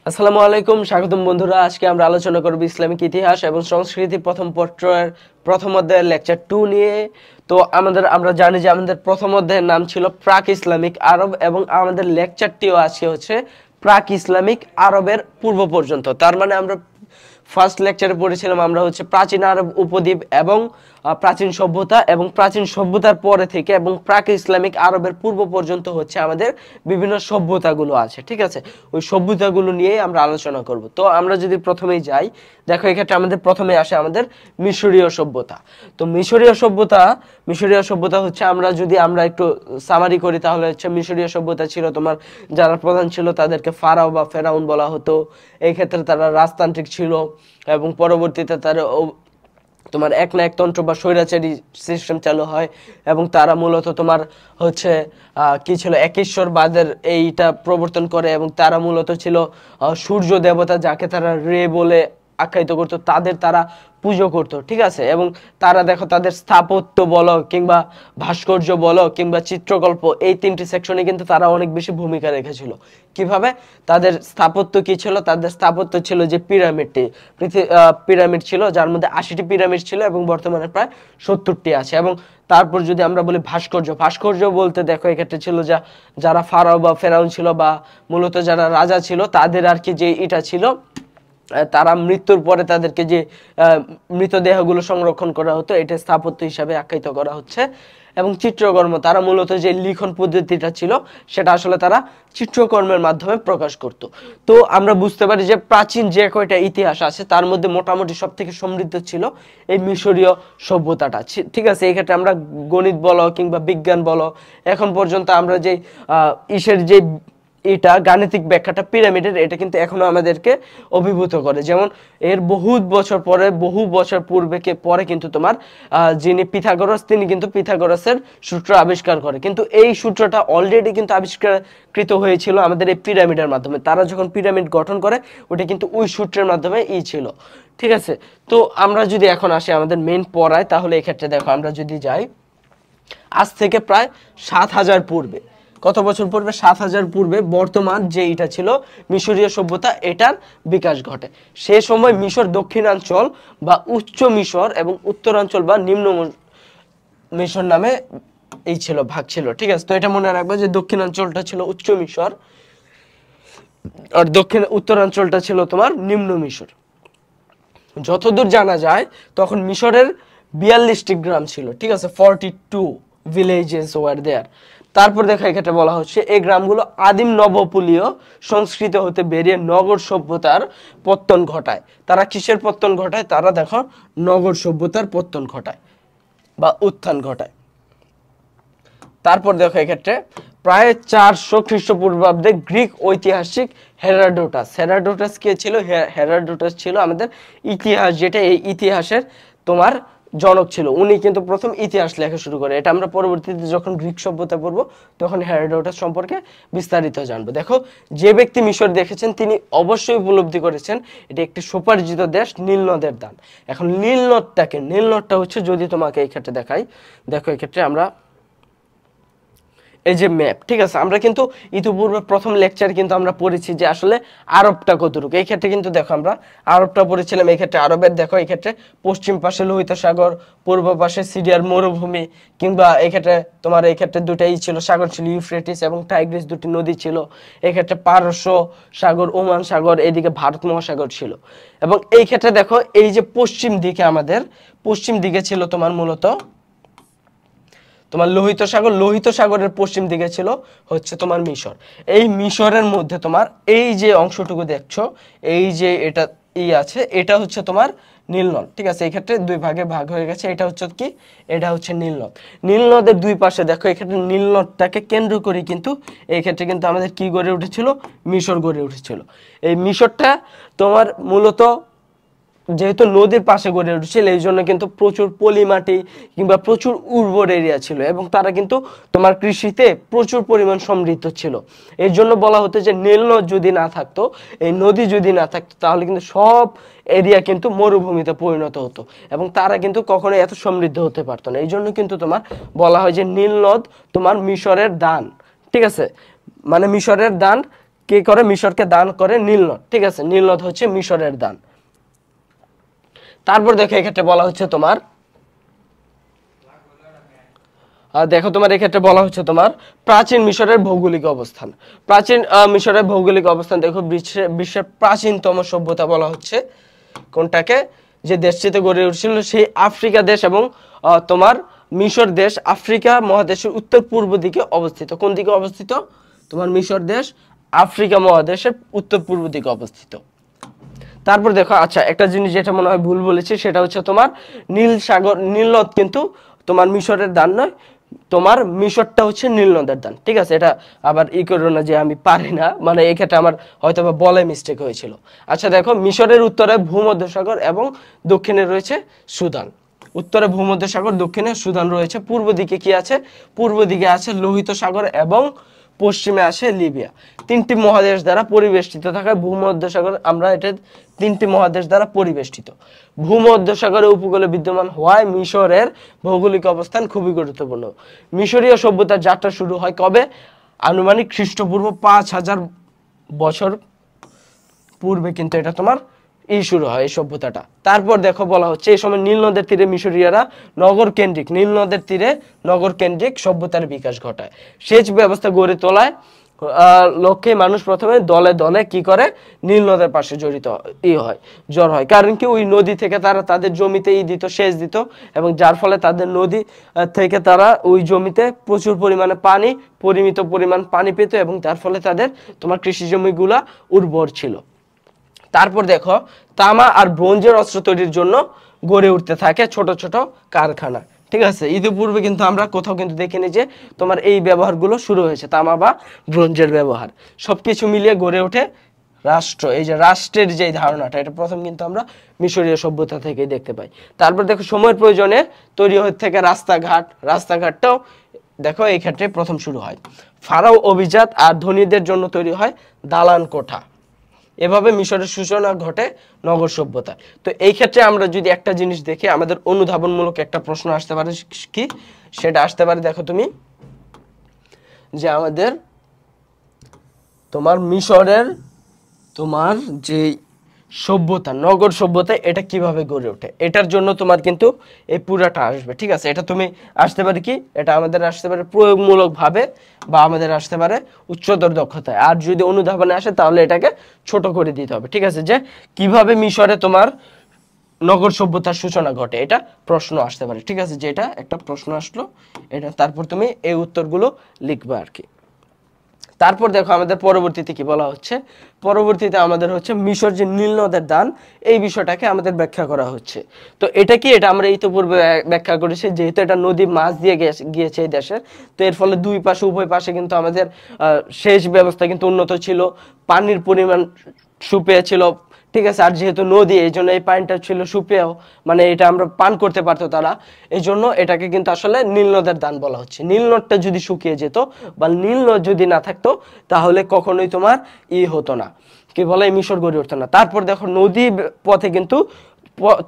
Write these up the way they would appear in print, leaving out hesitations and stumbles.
আসসালামু আলাইকুম, স্বাগতম বন্ধুরা। আজকে আমরা আলোচনা করব ইসলামিক ইতিহাস এবং সংস্কৃতি প্রথম পত্রের প্রথম অধ্যায়ের লেকচার 2 নিয়ে। তো আমরা জানি যে আমাদের প্রথম অধ্যায়ের নাম ছিল প্রাক ইসলামিক আরব এবং আমাদের লেকচারটিও আজকে হচ্ছে প্রাক ইসলামিক আরবের পূর্ব পর্যন্ত। তার মানে আমরা ফার্স্ট লেকচারে পড়েছিলাম আমরা হচ্ছে প্রাচীন আরব উপদ্বীপ এবং প্রাচীন সভ্যতা এবং প্রাচীন সভ্যতার পরে থেকে এবং প্রাক ইসলামিক আরবের পূর্ব পর্যন্ত হচ্ছে আমাদের বিভিন্ন সভ্যতাগুলো আছে, ঠিক আছে। ওই সভ্যতাগুলো নিয়ে আমরা আলোচনা করব। তো আমরা যদি প্রথমেই যাই, দেখো এক্ষেত্রে আমাদের প্রথমে আসে আমাদের মিশরীয় সভ্যতা। তো মিশরীয় সভ্যতা হচ্ছে আমরা একটু সামারি করি তাহলে হচ্ছে মিশরীয় সভ্যতা ছিল তোমার যারা প্রধান ছিল তাদেরকে ফারাও বা ফেরাউন বলা হতো। এই ক্ষেত্রে তারা রাজতান্ত্রিক ছিল এবং পরবর্তীতে তারা তোমার এক না একতন্ত্র বা স্বৈরাচারী সিস্টেম চালু হয় এবং তারা মূলত তোমার হচ্ছে কি ছিল একেশ্বরবাদের এইটা প্রবর্তন করে এবং তারা মূলত ছিল সূর্য দেবতা যাকে তারা রে বলে আখ্যায়িত করতো, তারা পুজো করতো, ঠিক আছে। এবং তারা দেখো তাদের স্থাপত্য বলো কিংবা ভাস্কর্য বলো কিংবা চিত্রকল্প এই তিনটি সেকশনে কিন্তু তারা অনেক বেশি ভূমিকা রেখেছিল। কিভাবে তাদের স্থাপত্য কি ছিল? তাদের স্থাপত্য ছিল যে পিরামিড ছিল, যার মধ্যে 80টি পিরামিড ছিল এবং বর্তমানে প্রায় 70টি আছে। এবং তারপর যদি আমরা বলি ভাস্কর্য বলতে দেখো এক্ষেত্রে ছিল যারা ফারাও বা ফেরাউন ছিল বা মূলত যারা রাজা ছিল তাদের আর কি যে এটা ছিল, তারা মৃত্যুর পরে তাদেরকে যে মৃতদেহগুলো সংরক্ষণ করা হতো এটা স্থাপত্য হিসাবে আখ্যায়িত করা হচ্ছে। এবং চিত্রকর্ম, তারা মূলত যে লিখন পদ্ধতিটা ছিল সেটা আসলে তারা চিত্রকর্মের মাধ্যমে প্রকাশ করত। তো আমরা বুঝতে পারি যে প্রাচীন যে কয়টা ইতিহাস আছে তার মধ্যে মোটামুটি সব থেকে সমৃদ্ধ ছিল এই মিশরীয় সভ্যতাটা, ঠিক আছে। এই ক্ষেত্রে আমরা গণিত বলো কিংবা বিজ্ঞান বলো, এখন পর্যন্ত আমরা যে যে এটা গাণিতিক ব্যাখ্যাটা পিরামিডের, এটা কিন্তু এখনো আমাদেরকে অভিভূত করে। যেমন এর বহু বছর পরে কিন্তু তোমার যিনি পিথাগোরাস, তিনি কিন্তু পিথাগোরাসের সূত্র আবিষ্কার করে, কিন্তু এই সূত্রটা অলরেডি কিন্তু আবিষ্কারকৃত হয়েছিল আমাদের এই পিরামিডের মাধ্যমে। তারা যখন পিরামিড গঠন করে ওটা কিন্তু ওই সূত্রের মাধ্যমে ছিল, ঠিক আছে। তো আমরা যদি এখন আসি আমাদের মেইন পড়ায়, তাহলে এক্ষেত্রে দেখো আমরা যদি যাই আজ থেকে প্রায় 7000 পূর্বে, কত বছর পূর্বে? 7000 পূর্বে বর্তমান যে এটা ছিল মিশরীয় সভ্যতা, এটার বিকাশ ঘটে। সে সময় মিশর দক্ষিণাঞ্চল বা উচ্চ মিশর এবং উত্তরাঞ্চল বা নিম্ন মিশর নামে ভাগ ছিল, ঠিক আছে। তো এটা মনে রাখবে যে দক্ষিণাঞ্চলটা ছিল উচ্চ মিশর আর উত্তরাঞ্চলটা ছিল তোমার নিম্ন মিশর। যতদূর জানা যায় তখন মিশরের 42টি গ্রাম ছিল, ঠিক আছে। 42 villages were there। তারপর দেখা এক্ষেত্রে বলা হচ্ছে এই গ্রামগুলো আদিম নবপলীয় সংস্কৃতি হতে বেরিয়ে নগর সভ্যতার পত্তন ঘটায়। তারা কিসের পত্তন ঘটায়? তারা দেখো নগর সভ্যতার পত্তন ঘটায় বা উত্থান ঘটায়। তারপর দেখো এক্ষেত্রে প্রায় 400 খ্রিস্টপূর্বাব্দে গ্রিক ঐতিহাসিক হেরাডোটাস কে ছিল? হেরাডোটাস ছিল আমাদের ইতিহাস, যেটা এই ইতিহাসের তোমার জনক ছিল। উনি কিন্তু প্রথম ইতিহাস লেখা শুরু করে। এটা আমরা পরবর্তীতে যখন গ্রিক সভ্যতা পড়বো তখন হেরাডোটাস সম্পর্কে বিস্তারিত জানবো। দেখো যে ব্যক্তি মিশর দেখেছেন তিনি অবশ্যই উপলব্ধি করেছেন এটি একটি সুপরিচিত দেশ, নীল নদের দান। এখন নীল নদটা হচ্ছে, যদি তোমাকে এই ক্ষেত্রে দেখাই, দেখো এই ক্ষেত্রে আমরা এই যে ম্যাপ, ঠিক আছে। আমরা কিন্তু ইতিপূর্বে প্রথম লেকচার কিন্তু আমরা পড়েছি যে আসলে আরবটা কতটুকু। এই ক্ষেত্রে কিন্তু দেখো আমরা আরবটা পড়েছিলাম। এই ক্ষেত্রে আরবের দেখো এই ক্ষেত্রে পশ্চিম পাশে লোহিত সাগর, পূর্ব পাশে সিরিয়ার মরুভূমি, কিংবা এই ক্ষেত্রে দুটাই ছিল সাগর ছিল, ইউফ্রেটিস এবং টাইগ্রিস, দুটি নদী ছিল। এই ক্ষেত্রে পারস্য সাগর, ওমান সাগর, এদিকে ভারত মহাসাগর ছিল। এবং এই ক্ষেত্রে দেখো এই যে পশ্চিম দিকে ছিল তোমার মূলত তোমার লোহিত সাগরের পশ্চিম দিকে ছিল হচ্ছে তোমার মিশর। এই মিশরের মধ্যে তোমার এই যে অংশটুকু দেখছো, এই যে এটা আছে, এটা হচ্ছে তোমার নীলনদ, ঠিক আছে। এই ক্ষেত্রে দুই ভাগে ভাগ হয়ে গেছে। এটা হচ্ছে কি? এটা হচ্ছে নীলনদ। নীলনদের দুই পাশে দেখো এক্ষেত্রে নীলনদটাকে কেন্দ্র করে কিন্তু এই ক্ষেত্রে কিন্তু আমাদের কি গড়ে উঠেছিল? মিশর গড়ে উঠেছিল। এই মিশরটা তোমার মূলত যেহেতু নদীর পাশে গড়ে উঠেছিল এই জন্য কিন্তু প্রচুর পলিমাটি কিংবা প্রচুর উর্বর এরিয়া ছিল এবং তারা কিন্তু তোমার কৃষিতে প্রচুর পরিমাণ সমৃদ্ধ ছিল। এর জন্য বলা হতো যে নীল নদ যদি না থাকতো, এই নদী যদি না থাকতো, তাহলে কিন্তু সব এরিয়া কিন্তু মরুভূমিতে পরিণত হতো এবং তারা কিন্তু কখনোই এত সমৃদ্ধ হতে পারতো না। এই জন্য কিন্তু তোমার বলা হয় যে নীল নদ তোমার মিশরের দান, ঠিক আছে। মানে মিশরের দান কে করে? মিশরকে দান করে নীল নদ। ঠিক আছে, নীল নদ হচ্ছে মিশরের দান। তারপর দেখো এক্ষেত্রে বলা হচ্ছে তোমার দেখো তোমার এক্ষেত্রে বলা হচ্ছে তোমার প্রাচীন মিশরের ভৌগোলিক অবস্থান। প্রাচীন মিশরের ভৌগোলিক অবস্থান দেখো বিশ্বের প্রাচীনতম সভ্যতা বলা হচ্ছে কোনটাকে? যে দেশটিতে গড়ে উঠছিল সেই আফ্রিকা দেশ এবং তোমার মিশর দেশ আফ্রিকা মহাদেশের উত্তর পূর্ব দিকে অবস্থিত। কোন দিকে অবস্থিত? তোমার মিশর দেশ আফ্রিকা মহাদেশের উত্তর পূর্ব দিকে অবস্থিত। তারপর দেখো, আচ্ছা একটা জিনিস যেটা মনে হয় ভুল বলেছি, সেটা হচ্ছে তোমার নীল সাগর, নীল নদ কিন্তু তোমার মিশরের দান নয়, তোমার মিশরটা হচ্ছে নীল নদের দান। ঠিক আছে, এটা আবার ই করো না যে আমি পারি না, মানে এই ক্ষেত্রে আমার হয়তো বা বলে মিস্টেক হয়েছিল। আচ্ছা দেখো, মিশরের উত্তরে ভূমধ্যসাগর এবং দক্ষিণে রয়েছে সুদান। উত্তরে ভূমধ্যসাগর, দক্ষিণে সুদান রয়েছে। পূর্ব দিকে কি আছে? পূর্ব দিকে আছে লোহিত সাগর এবং পশ্চিমে আসে লিবিয়া। তিনটি মহাদেশ দ্বারা পরিবেষ্টিত থাকা ভূমধ্যসাগর, আমরা এটা তিনটি মহাদেশ দ্বারা পরিবেষ্টিত। ভূমধ্যসাগরের উপকূলে বিদ্যমান হওয়ায় মিশরের ভৌগোলিক অবস্থান খুবই গুরুত্বপূর্ণ। মিশরীয় সভ্যতার যাত্রা শুরু হয় কবে? আনুমানিক খ্রিস্টপূর্ব 5000 বছর পূর্বে কিন্তু এটা তোমার শুরু হয় এই সভ্যতাটা। তারপর দেখো বলা হচ্ছে এই সময় নীল নদের তীরে মিশরীয়রা নগর কেন্দ্রিক, নীল নদের তীরে নগর কেন্দ্রিক সভ্যতার বিকাশ ঘটায়। সেচ ব্যবস্থা গড়ে তোলায় লক্ষ্যে মানুষ প্রথমে দলে দলে কি করে? নীল নদের পাশে জড় হয়। কারণ কি? ওই নদী থেকে তারা তাদের জমিতে দিত, সেচ দিত, এবং যার ফলে তাদের নদী থেকে তারা ওই জমিতে প্রচুর পরিমাণে পানি, পরিমিত পরিমাণ পানি পেত, এবং তার ফলে তাদের তোমার কৃষি জমিগুলা উর্বর ছিল। তারপর দেখো তামা আর ব্রোঞ্জের অস্ত্র তৈরির জন্য গড়ে উঠতে থাকে ছোট ছোট কারখানা। ঠিক আছে, ইতিপূর্বে কিন্তু আমরা কোথাও কিন্তু দেখিনি যে তোমার এই ব্যবহারগুলো শুরু হয়েছে, তামা বা ব্রোঞ্জের ব্যবহার। সবকিছু মিলিয়ে গড়ে ওঠে রাষ্ট্র। এই যে রাষ্ট্রের যে ধারণাটা, এটা প্রথম কিন্তু আমরা মিশরীয় সভ্যতা থেকেই দেখতে পাই। তারপর দেখো সময়ের প্রয়োজনে তৈরি হয়ে থেকে রাস্তাঘাটটাও দেখো এই ক্ষেত্রে প্রথম শুরু হয়। ফারাও অভিজাত আর ধনীদের জন্য তৈরি হয় দালান কোঠা। এভাবে মিশরের সূচনা ঘটে নগর সভ্যতা। তো এই ক্ষেত্রে আমরা যদি একটা জিনিস দেখি, আমাদের অনুধাবনমূলক একটা প্রশ্ন আসতে পারে, কি সেটা আসতে পারে? দেখো তুমি, যে আমাদের তোমার মিশরের তোমার যে সভ্যতা, নগর সভ্যতা, এটা কিভাবে গড়ে ওঠে, এটার জন্য তোমার কিন্তু এই পুরাটা আসবে। ঠিক আছে, এটা তুমি আসতে পারে কি, এটা আমাদের আসতে পারে প্রয়োগমূলক ভাবে, বা আমাদের আসতে পারে উচ্চতর দক্ষতায়। আর যদি অনুধাবনে আসে তাহলে এটাকে ছোট করে দিতে হবে। ঠিক আছে, যে কিভাবে মিশরে তোমার নগর সভ্যতার সূচনা ঘটে, এটা প্রশ্ন আসতে পারে। ঠিক আছে, যে এটা একটা প্রশ্ন আসলো, এটা তারপর তুমি এই উত্তরগুলো লিখবে আর কি। তারপর দেখো আমাদের পরবর্তীতে কি বলা হচ্ছে, পরবর্তীতে আমাদের হচ্ছে মিশর যে নীল নদের দান, এই বিষয়টাকে আমাদের ব্যাখ্যা করা হচ্ছে। তো এটা কি, এটা আমরা ইতিপূর্বে ব্যাখ্যা করেছি, যেহেতু এটা নদী মাছ দিয়ে গিয়েছে এই দেশের, তো এর ফলে দুই পাশে উভয় পাশে কিন্তু আমাদের সেচ ব্যবস্থা কিন্তু উন্নত ছিল, পানির পরিমাণ সুপেয় ছিল। ঠিক আছে, আর যেহেতু নদী, এই জন্য এই পানিটা ছিল সুপেয়, মানে এটা আমরা পান করতে পারতো তারা, এই জন্য এটাকে কিন্তু আসলে নীল নদের দান বলা হচ্ছে। নীল নদটা যদি শুকিয়ে যেত বা নীল নদ যদি না থাকতো, তাহলে কখনোই তোমার হতো না, কি বলে, মিশর গড়ে উঠতো না। তারপর দেখো নদী পথে কিন্তু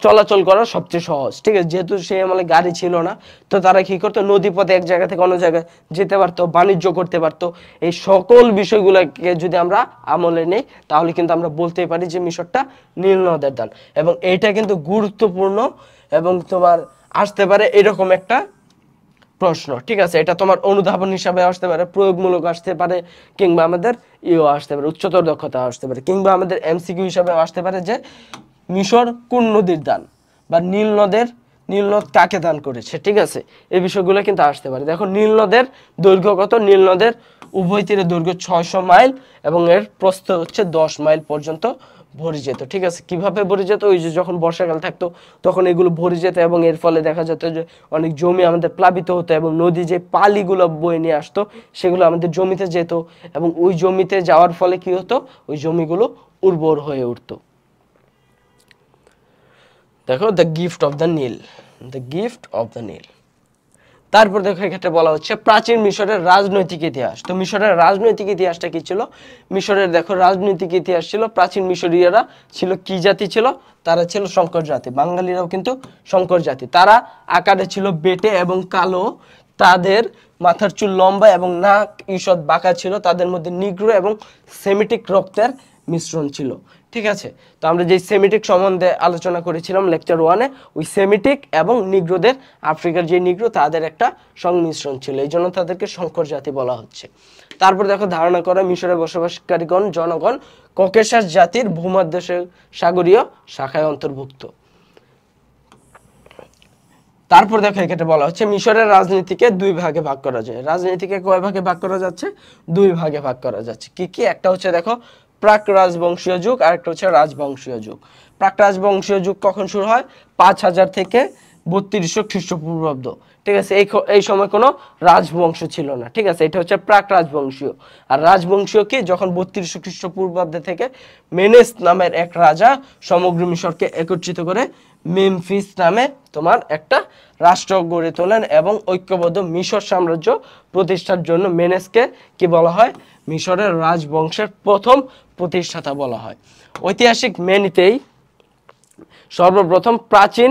চলাচল করা সবচেয়ে সহজ। ঠিক আছে, যেহেতু সেই আমলে গাড়ি ছিল না, তো তারা কি করতো, নদী পথে এক জায়গা থেকে অন্য জায়গায় যেতে পারতো, বাণিজ্য করতে পারতো। এই সকল বিষয়গুলোকে যদি আমরা আমলে নেই, তাহলে কিন্তু আমরা বলতেই পারি যে মিশরটা নীল নদের দান। এবং এইটা কিন্তু গুরুত্বপূর্ণ, এবং তোমার আসতে পারে এরকম একটা প্রশ্ন। ঠিক আছে, এটা তোমার অনুধাবন হিসাবে আসতে পারে, প্রয়োগমূলক আসতে পারে, কিংবা আমাদের আসতে পারে, উচ্চতর দক্ষতা আসতে পারে, কিংবা আমাদের এমসিকিউ হিসাবে আসতে পারে যে মিশর কোন নদীর দান, বা নীল নদ কাকে দান করেছে। ঠিক আছে, এই বিষয়গুলো কিন্তু আসতে পারে। দেখো নীল নদের দৈর্ঘ্য কত? নীল নদের উভয় তীরে দৈর্ঘ্য 600 মাইল, এবং এর প্রস্থ হচ্ছে 10 মাইল পর্যন্ত ভরে যেত। ঠিক আছে, কিভাবে ভরে যেত? ওই যে যখন বর্ষাকাল থাকতো তখন এগুলো ভরে যেত, এবং এর ফলে দেখা যেত যে অনেক জমি আমাদের প্লাবিত হতো, এবং নদী যে পালিগুলো বয়ে নিয়ে আসতো সেগুলো আমাদের জমিতে যেত, এবং ওই জমিতে যাওয়ার ফলে কি হতো, ওই জমিগুলো উর্বর হয়ে উঠতো। দেখো the gift of the Nile, the gift of the Nile. তারপর দেখো এক্ষেত্রে বলা হচ্ছে প্রাচীন মিশরের রাজনৈতিক ইতিহাস। তো মিশরের রাজনৈতিক ইতিহাসটা কি ছিল? মিশরের দেখো রাজনৈতিক ইতিহাস ছিল, প্রাচীন মিশরীয়রা ছিল কি জাতি ছিল? তারা ছিল সংকর জাতি। বাঙালিরাও কিন্তু সংকর জাতি। তারা আকারে ছিল বেটে এবং কালো, তাদের মাথার চুল লম্বা এবং নাক ঈষৎ বাঁকা ছিল, তাদের মধ্যে নিগ্রো এবং সেমিটিক রক্তের মিশ্রণ ছিল। ঠিক আছে, তো আমরা যে সেমিটিক সম্বন্ধে আলোচনা করেছিলাম লেকচার 1-এ, ওই সেমিটিক এবং নিগ্রোদের, আফ্রিকার যে নিগ্রো তাদের একটা সংমিশ্রণ ছিল, এই জন্য তাদেরকে সংকর জাতি বলা হচ্ছে। তারপর দেখো, ধারণা করা মিশরে বসবাসকারীগণ জনগণ ককেশাস জাতির ভূমধ্য সাগরীয় শাখায় অন্তর্ভুক্ত। তারপর দেখো এখানে বলা হচ্ছে মিশরের রাজনীতিকে দুই ভাগে ভাগ করা যায়। রাজনীতিকে কয় ভাগে ভাগ করা যাচ্ছে? দুই ভাগে ভাগ করা যাচ্ছে। কি কি? একটা হচ্ছে দেখো প্রাক রাজবংশীয় যুগ, আর একটা হচ্ছে রাজবংশীয় যুগ। প্রাক রাজবংশীয় যুগ কখন শুরু হয়? 5000 থেকে 3200 খ্রিস্টপূর্বাব্দ। ঠিক আছে, এই সময় কোনো রাজবংশ ছিল না। ঠিক আছে, এটা হচ্ছে প্রাক রাজবংশীয়। আর রাজবংশীয় কি? যখন 3200 খ্রিস্টপূর্বাব্দে থেকে মেনেস নামের এক রাজা সমগ্র মিশরকে একত্রিত করে মেমফিস নামে তোমার একটা রাষ্ট্র গড়ে তোলেন এবং ঐক্যবদ্ধ মিশর সাম্রাজ্য প্রতিষ্ঠার জন্য মেনেসকে কি বলা হয়? মিশরের রাজবংশের প্রথম প্রতিষ্ঠাতা বলা হয়। ঐতিহাসিক মেনিতেই সর্বপ্রথম প্রাচীন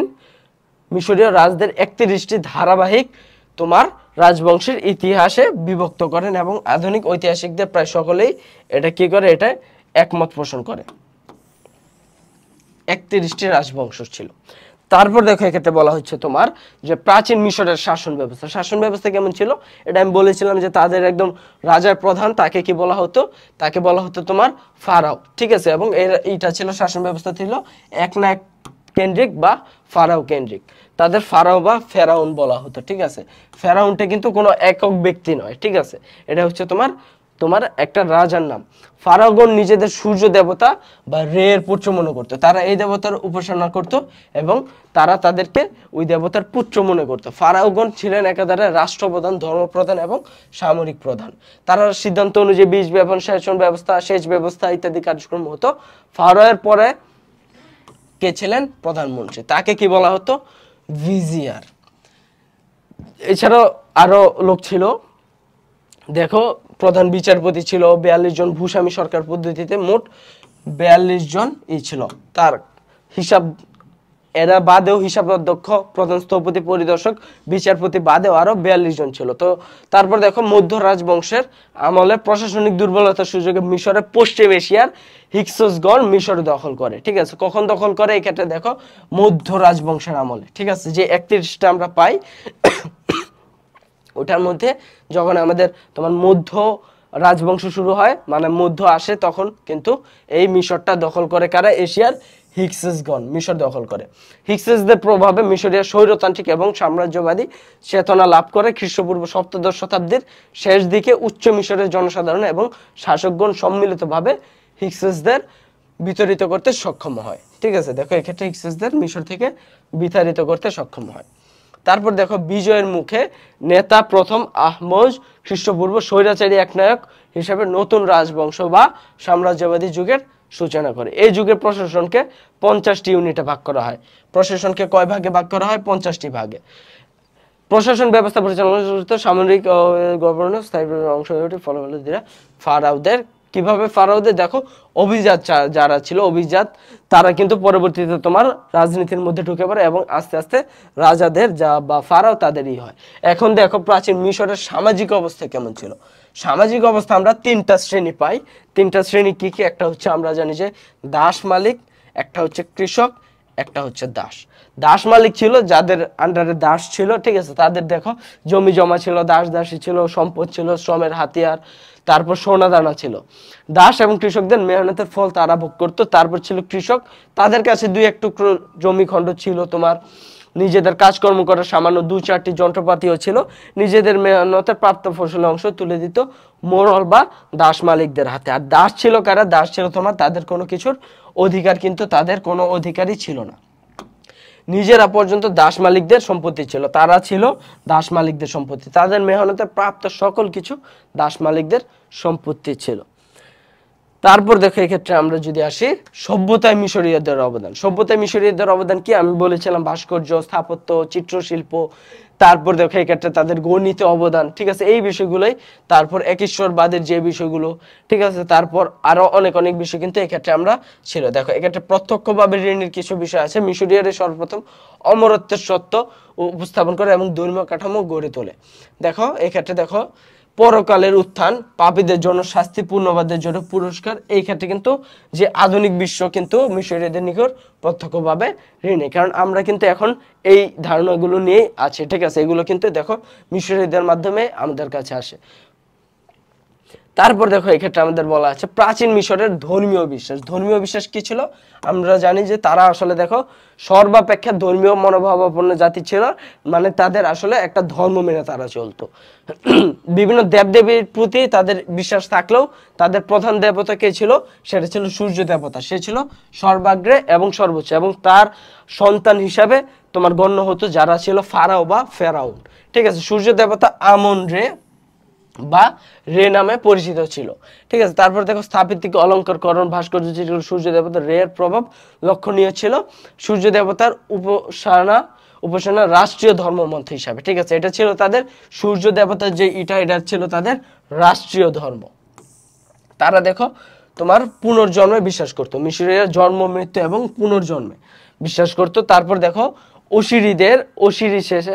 মিশরীয় রাজদের 31টি ধারাবাহিক তোমার রাজবংশের ইতিহাসে বিভক্ত করেন এবং আধুনিক ঐতিহাসিকদের প্রায় সকলেই এটা কি করে? এটা একমত পোষণ করে। 31টি রাজবংশ ছিল। তারপর দেখো এক্ষেত্রে বলা হচ্ছে তোমার যে প্রাচীন মিশরের শাসন ব্যবস্থা। শাসন ব্যবস্থা কেমন ছিল? এটা আমি বলেছিলাম যে তাদের একদম রাজার প্রধান, তাকে কি বলা হতো? তাকে বলা হতো তোমার ফারাও। ঠিক আছে, এবং এইটা ছিল শাসন ব্যবস্থা ছিল একনায়ক কেন্দ্রিক বা ফারাও কেন্দ্রিক। তাদের ফারাও বা ফেরাউন বলা হতো। ঠিক আছে, ফেরাউনটা কিন্তু কোনো একক ব্যক্তি নয়। ঠিক আছে, এটা হচ্ছে তোমার একটা রাজার নাম। ফারাওগণ নিজেদের সূর্য দেবতা বা রের পুত্র মনে করতো। তারা এই দেবতার উপাসনা করত এবং তারা তাদেরকে ওই দেবতার পুত্র মনে করতো। ফারাওগণ ছিলেন একাধারে রাষ্ট্রপ্রধান, ধর্মপ্রধান এবং সামরিক প্রধান। তারা সিদ্ধান্ত অনুযায়ী বীজ বপন, সেচন ব্যবস্থা, সেচ ব্যবস্থা ইত্যাদি কার্যক্রম হতো। ফারাওয়ের পরে কে ছিলেন? প্রধানমন্ত্রী। তাকে কি বলা হতো? ভিজিয়ার। এছাড়াও আরো লোক ছিল। দেখো, প্রধান বিচারপতি ছিল 42 জন। ভূস্বামী সরকার পদ্ধতিতে মোট 42 জন ছিল। তার হিসাব, এরা বাদেও হিসাবাধ্যক্ষ, প্রধান স্থপতি, পরিদর্শক, বিচারপতি বাদেও আরো 42 জন ছিল। তো তারপর দেখো মধ্য রাজবংশের আমলে প্রশাসনিক দুর্বলতার সুযোগে মিশরের পশ্চিম এশিয়ার হিক্সসগণ মিশর দখল করে। ঠিক আছে, কখন দখল করে? এই ক্ষেত্রে দেখো মধ্য রাজবংশের আমলে। ঠিক আছে, যে 31টা আমরা পাই ওটার মধ্যে যখন আমাদের তোমার মধ্য রাজবংশ শুরু হয়, মানে মধ্য আসে, তখন কিন্তু এই মিশরটা দখল করে কারা? এশিয়ার হিক্সেসগণ মিশর দখল করে। হিক্সেসদের প্রভাবে মিশরীয় স্বৈরতান্ত্রিক এবং সাম্রাজ্যবাদী চেতনা লাভ করে। খ্রিস্টপূর্ব সপ্তদশ শতাব্দীর শেষ দিকে উচ্চ মিশরের জনসাধারণ এবং শাসকগণ সম্মিলিতভাবে হিক্সেসদের বিতাড়িত করতে সক্ষম হয়। ঠিক আছে, দেখো এক্ষেত্রে হিক্সেসদের মিশর থেকে বিতাড়িত করতে সক্ষম হয়। তারপর দেখো বিজয়ের মুখে নেতা প্রথম আহমজ খ্রিস্টপূর্ব স্বৈরাচারী একনায়ক হিসেবে নতুন রাজবংশ বা সাম্রাজ্যবাদী যুগের সূচনা করে। এই যুগের প্রশাসনকে 50টি ইউনিটে ভাগ করা হয়। প্রশাসনকে কয় ভাগে ভাগ করা হয়? 50টি ভাগে। প্রশাসন ব্যবস্থা পরিচালনা সামরিক গভর্নর স্থায়ী অংশ হয়ে ওঠে ফলাফল ফারাওদের। কিভাবে? ফারাওদের দেখো অভিজাত যারা ছিল, অভিজাত তারা কিন্তু পরবর্তীতে তোমার রাজনীতির মধ্যে ঢুকে পড়ে এবং আস্তে আস্তে রাজাদের যা বা ফারাও তাদেরই হয়। এখন দেখো প্রাচীন মিশরের সামাজিক অবস্থা কেমন ছিল। সামাজিক অবস্থা আমরা 3টা শ্রেণী পাই। 3টা শ্রেণী কি কি? একটা হচ্ছে আমরা জানি যে দাস মালিক, একটা হচ্ছে কৃষক, একটা হচ্ছে দাস। দাস মালিক ছিল যাদের আন্ডারে দাস ছিল। ঠিক আছে, তাদের দেখো জমি জমা ছিল, দাস দাসী ছিল, সম্পদ ছিল, শ্রমের হাতিয়ার, তারপর সোনা দানা ছিল। দাস এবং কৃষকদের মেহনতের ফল তারা ভোগ করতো। তারপর ছিল কৃষক, তাদের কাছে 2-1 টুকরো জমি খণ্ড ছিল, তোমার নিজেদের কাজকর্ম করার সামান্য 2-4টি যন্ত্রপাতিও ছিল। নিজেদের মেহনতের প্রাপ্ত ফসলের অংশ তুলে দিত মোড়ল বা দাস মালিকদের হাতে। আর দাস ছিল কারা? দাস ছিল তোমার তাদের কোনো কিছুর অধিকার কিন্তু তাদের কোনো অধিকারই ছিল না। নিজেরা পর্যন্ত দাস মালিকদের সম্পত্তি ছিল। তারা ছিল দাস মালিকদের সম্পত্তি। তাদের মেহনতে প্রাপ্ত সকল কিছু দাস মালিকদের সম্পত্তি ছিল। তারপর দেখো এক্ষেত্রে আমরা যদি আসি সভ্যতায় মিশরীয়দের অবদান। সভ্যতায় মিশরীয়দের অবদান কি? আমি বলেছিলাম ভাস্কর্য, স্থাপত্য, চিত্রশিল্প, তারপর দেখো এক্ষেত্রে তাদের গণিতে অবদান, ঠিক আছে, এই বিষয়গুলোই। তারপর একেশ্বরবাদের যে বিষয়গুলো, ঠিক আছে, তারপর আরো অনেক অনেক বিষয় কিন্তু এক্ষেত্রে আমরা ছিল। দেখো এক্ষেত্রে প্রত্যক্ষভাবে ঋণের কিছু বিষয় আছে। মিশরীয়রা সর্বপ্রথম অমরত্বের সত্য উপস্থাপন করে এবং ধর্মীয় কাঠামো গড়ে তোলে। দেখো এক্ষেত্রে দেখো পরকালের উত্থান, পাপীদের জন্য শাস্তি, পূর্ণবাদের জন্য পুরস্কার, এই ক্ষেত্রে কিন্তু যে আধুনিক বিশ্ব কিন্তু মিশরীয়দের নিকট প্রত্যক্ষভাবে ঋণী, কারণ আমরা কিন্তু এখন এই ধারণাগুলো নিয়ে আছি, ঠিক আছে। এগুলো কিন্তু দেখো মিশরীয়দের মাধ্যমে আমাদের কাছে আসে। তারপর দেখো এক্ষেত্রে আমাদের বলা আছে প্রাচীন মিশরের ধর্মীয় বিশ্বাস। ধর্মীয় বিশ্বাস কি ছিল? আমরা জানি যে তারা আসলে দেখো সর্বাপেক্ষা ধর্মীয় মনোভাবাপন্ন জাতি ছিল, মানে তাদের আসলে একটা ধর্ম মেনে তারা চলতো। বিভিন্ন দেবদেবীর প্রতি তাদের বিশ্বাস থাকলেও তাদের প্রধান দেবতা কে ছিল? সেটা ছিল সূর্য দেবতা। সে ছিল সর্বাগ্রে এবং সর্বোচ্চ, এবং তার সন্তান হিসাবে তোমার গণ্য হতো যারা ছিল ফারাও বা ফেরাউন, ঠিক আছে। সূর্য দেবতা আমন রে বা রে নামে পরিচিত ছিল, ঠিক আছে। তারপর দেখো স্থাপত্যিক অলঙ্কারকরণ, ভাস্কর্য চিত্রগুলো সূর্য দেবতার রে এর প্রভাব লক্ষণীয় ছিল। সূর্য দেবতার উপাসনা রাষ্ট্রীয় ধর্মমত হিসাবে, ঠিক আছে। এটা ছিল তাদের সূর্য দেবতার যে এটা ছিল তাদের রাষ্ট্রীয় ধর্ম। তারা দেখো তোমার পুনর্জন্মে বিশ্বাস করতো। মিশরীয়রা জন্ম, মৃত্যু এবং পুনর্জন্মে বিশ্বাস করতো। তারপর দেখো অসিরিসের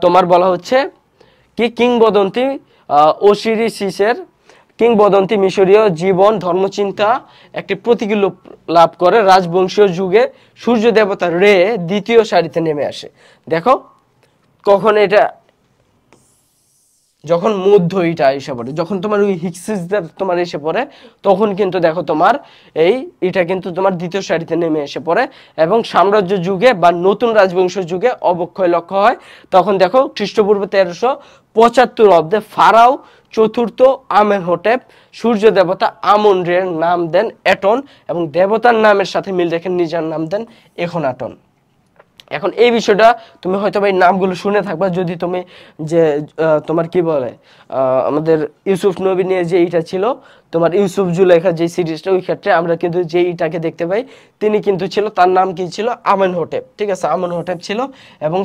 তোমার বলা হচ্ছে কি কিংবদন্তি, অসিরিসের কিংবদন্তি মিশরীয় জীবন ধর্মচিন্তা একটি প্রতীকী লাভ করে। রাজবংশীয় যুগে সূর্য দেবতা রে দ্বিতীয় সারিতে নেমে আসে। দেখো কখন এটা, যখন মধ্য এটা এসে পড়ে, যখন তোমার ওই হিক্সিসদের তোমার এসে পড়ে, তখন কিন্তু দেখো তোমার এটা কিন্তু তোমার দ্বিতীয় সারিতে নেমে এসে পড়ে, এবং সাম্রাজ্য যুগে বা নতুন রাজবংশ যুগে অবক্ষয় লক্ষ্য হয়। তখন দেখো খ্রিস্টপূর্ব 1375 অব্দে ফারাও চতুর্থ আমেনহোটেপ সূর্য দেবতা আমন রে নাম দেন এটন, এবং দেবতার নামের সাথে মিল রেখে নিজের নাম দেন এখনাটন। এখন এই বিষয়টা তুমি হয়তো এই নামগুলো শুনে থাকবা, যদি তুমি যে তোমার কি বলে আমাদের ইউসুফ নবী নিয়ে যে এইটা ছিল তোমার ইউসুফ জুলেখা যে সিরিজটা, ওই ক্ষেত্রে আমরা কিন্তু যে এইটাকে দেখতে পাই, তিনি কিন্তু ছিল, তার নাম কি ছিল? আমেনহোটেপ, ঠিক আছে, আমেনহোটেপ ছিল, এবং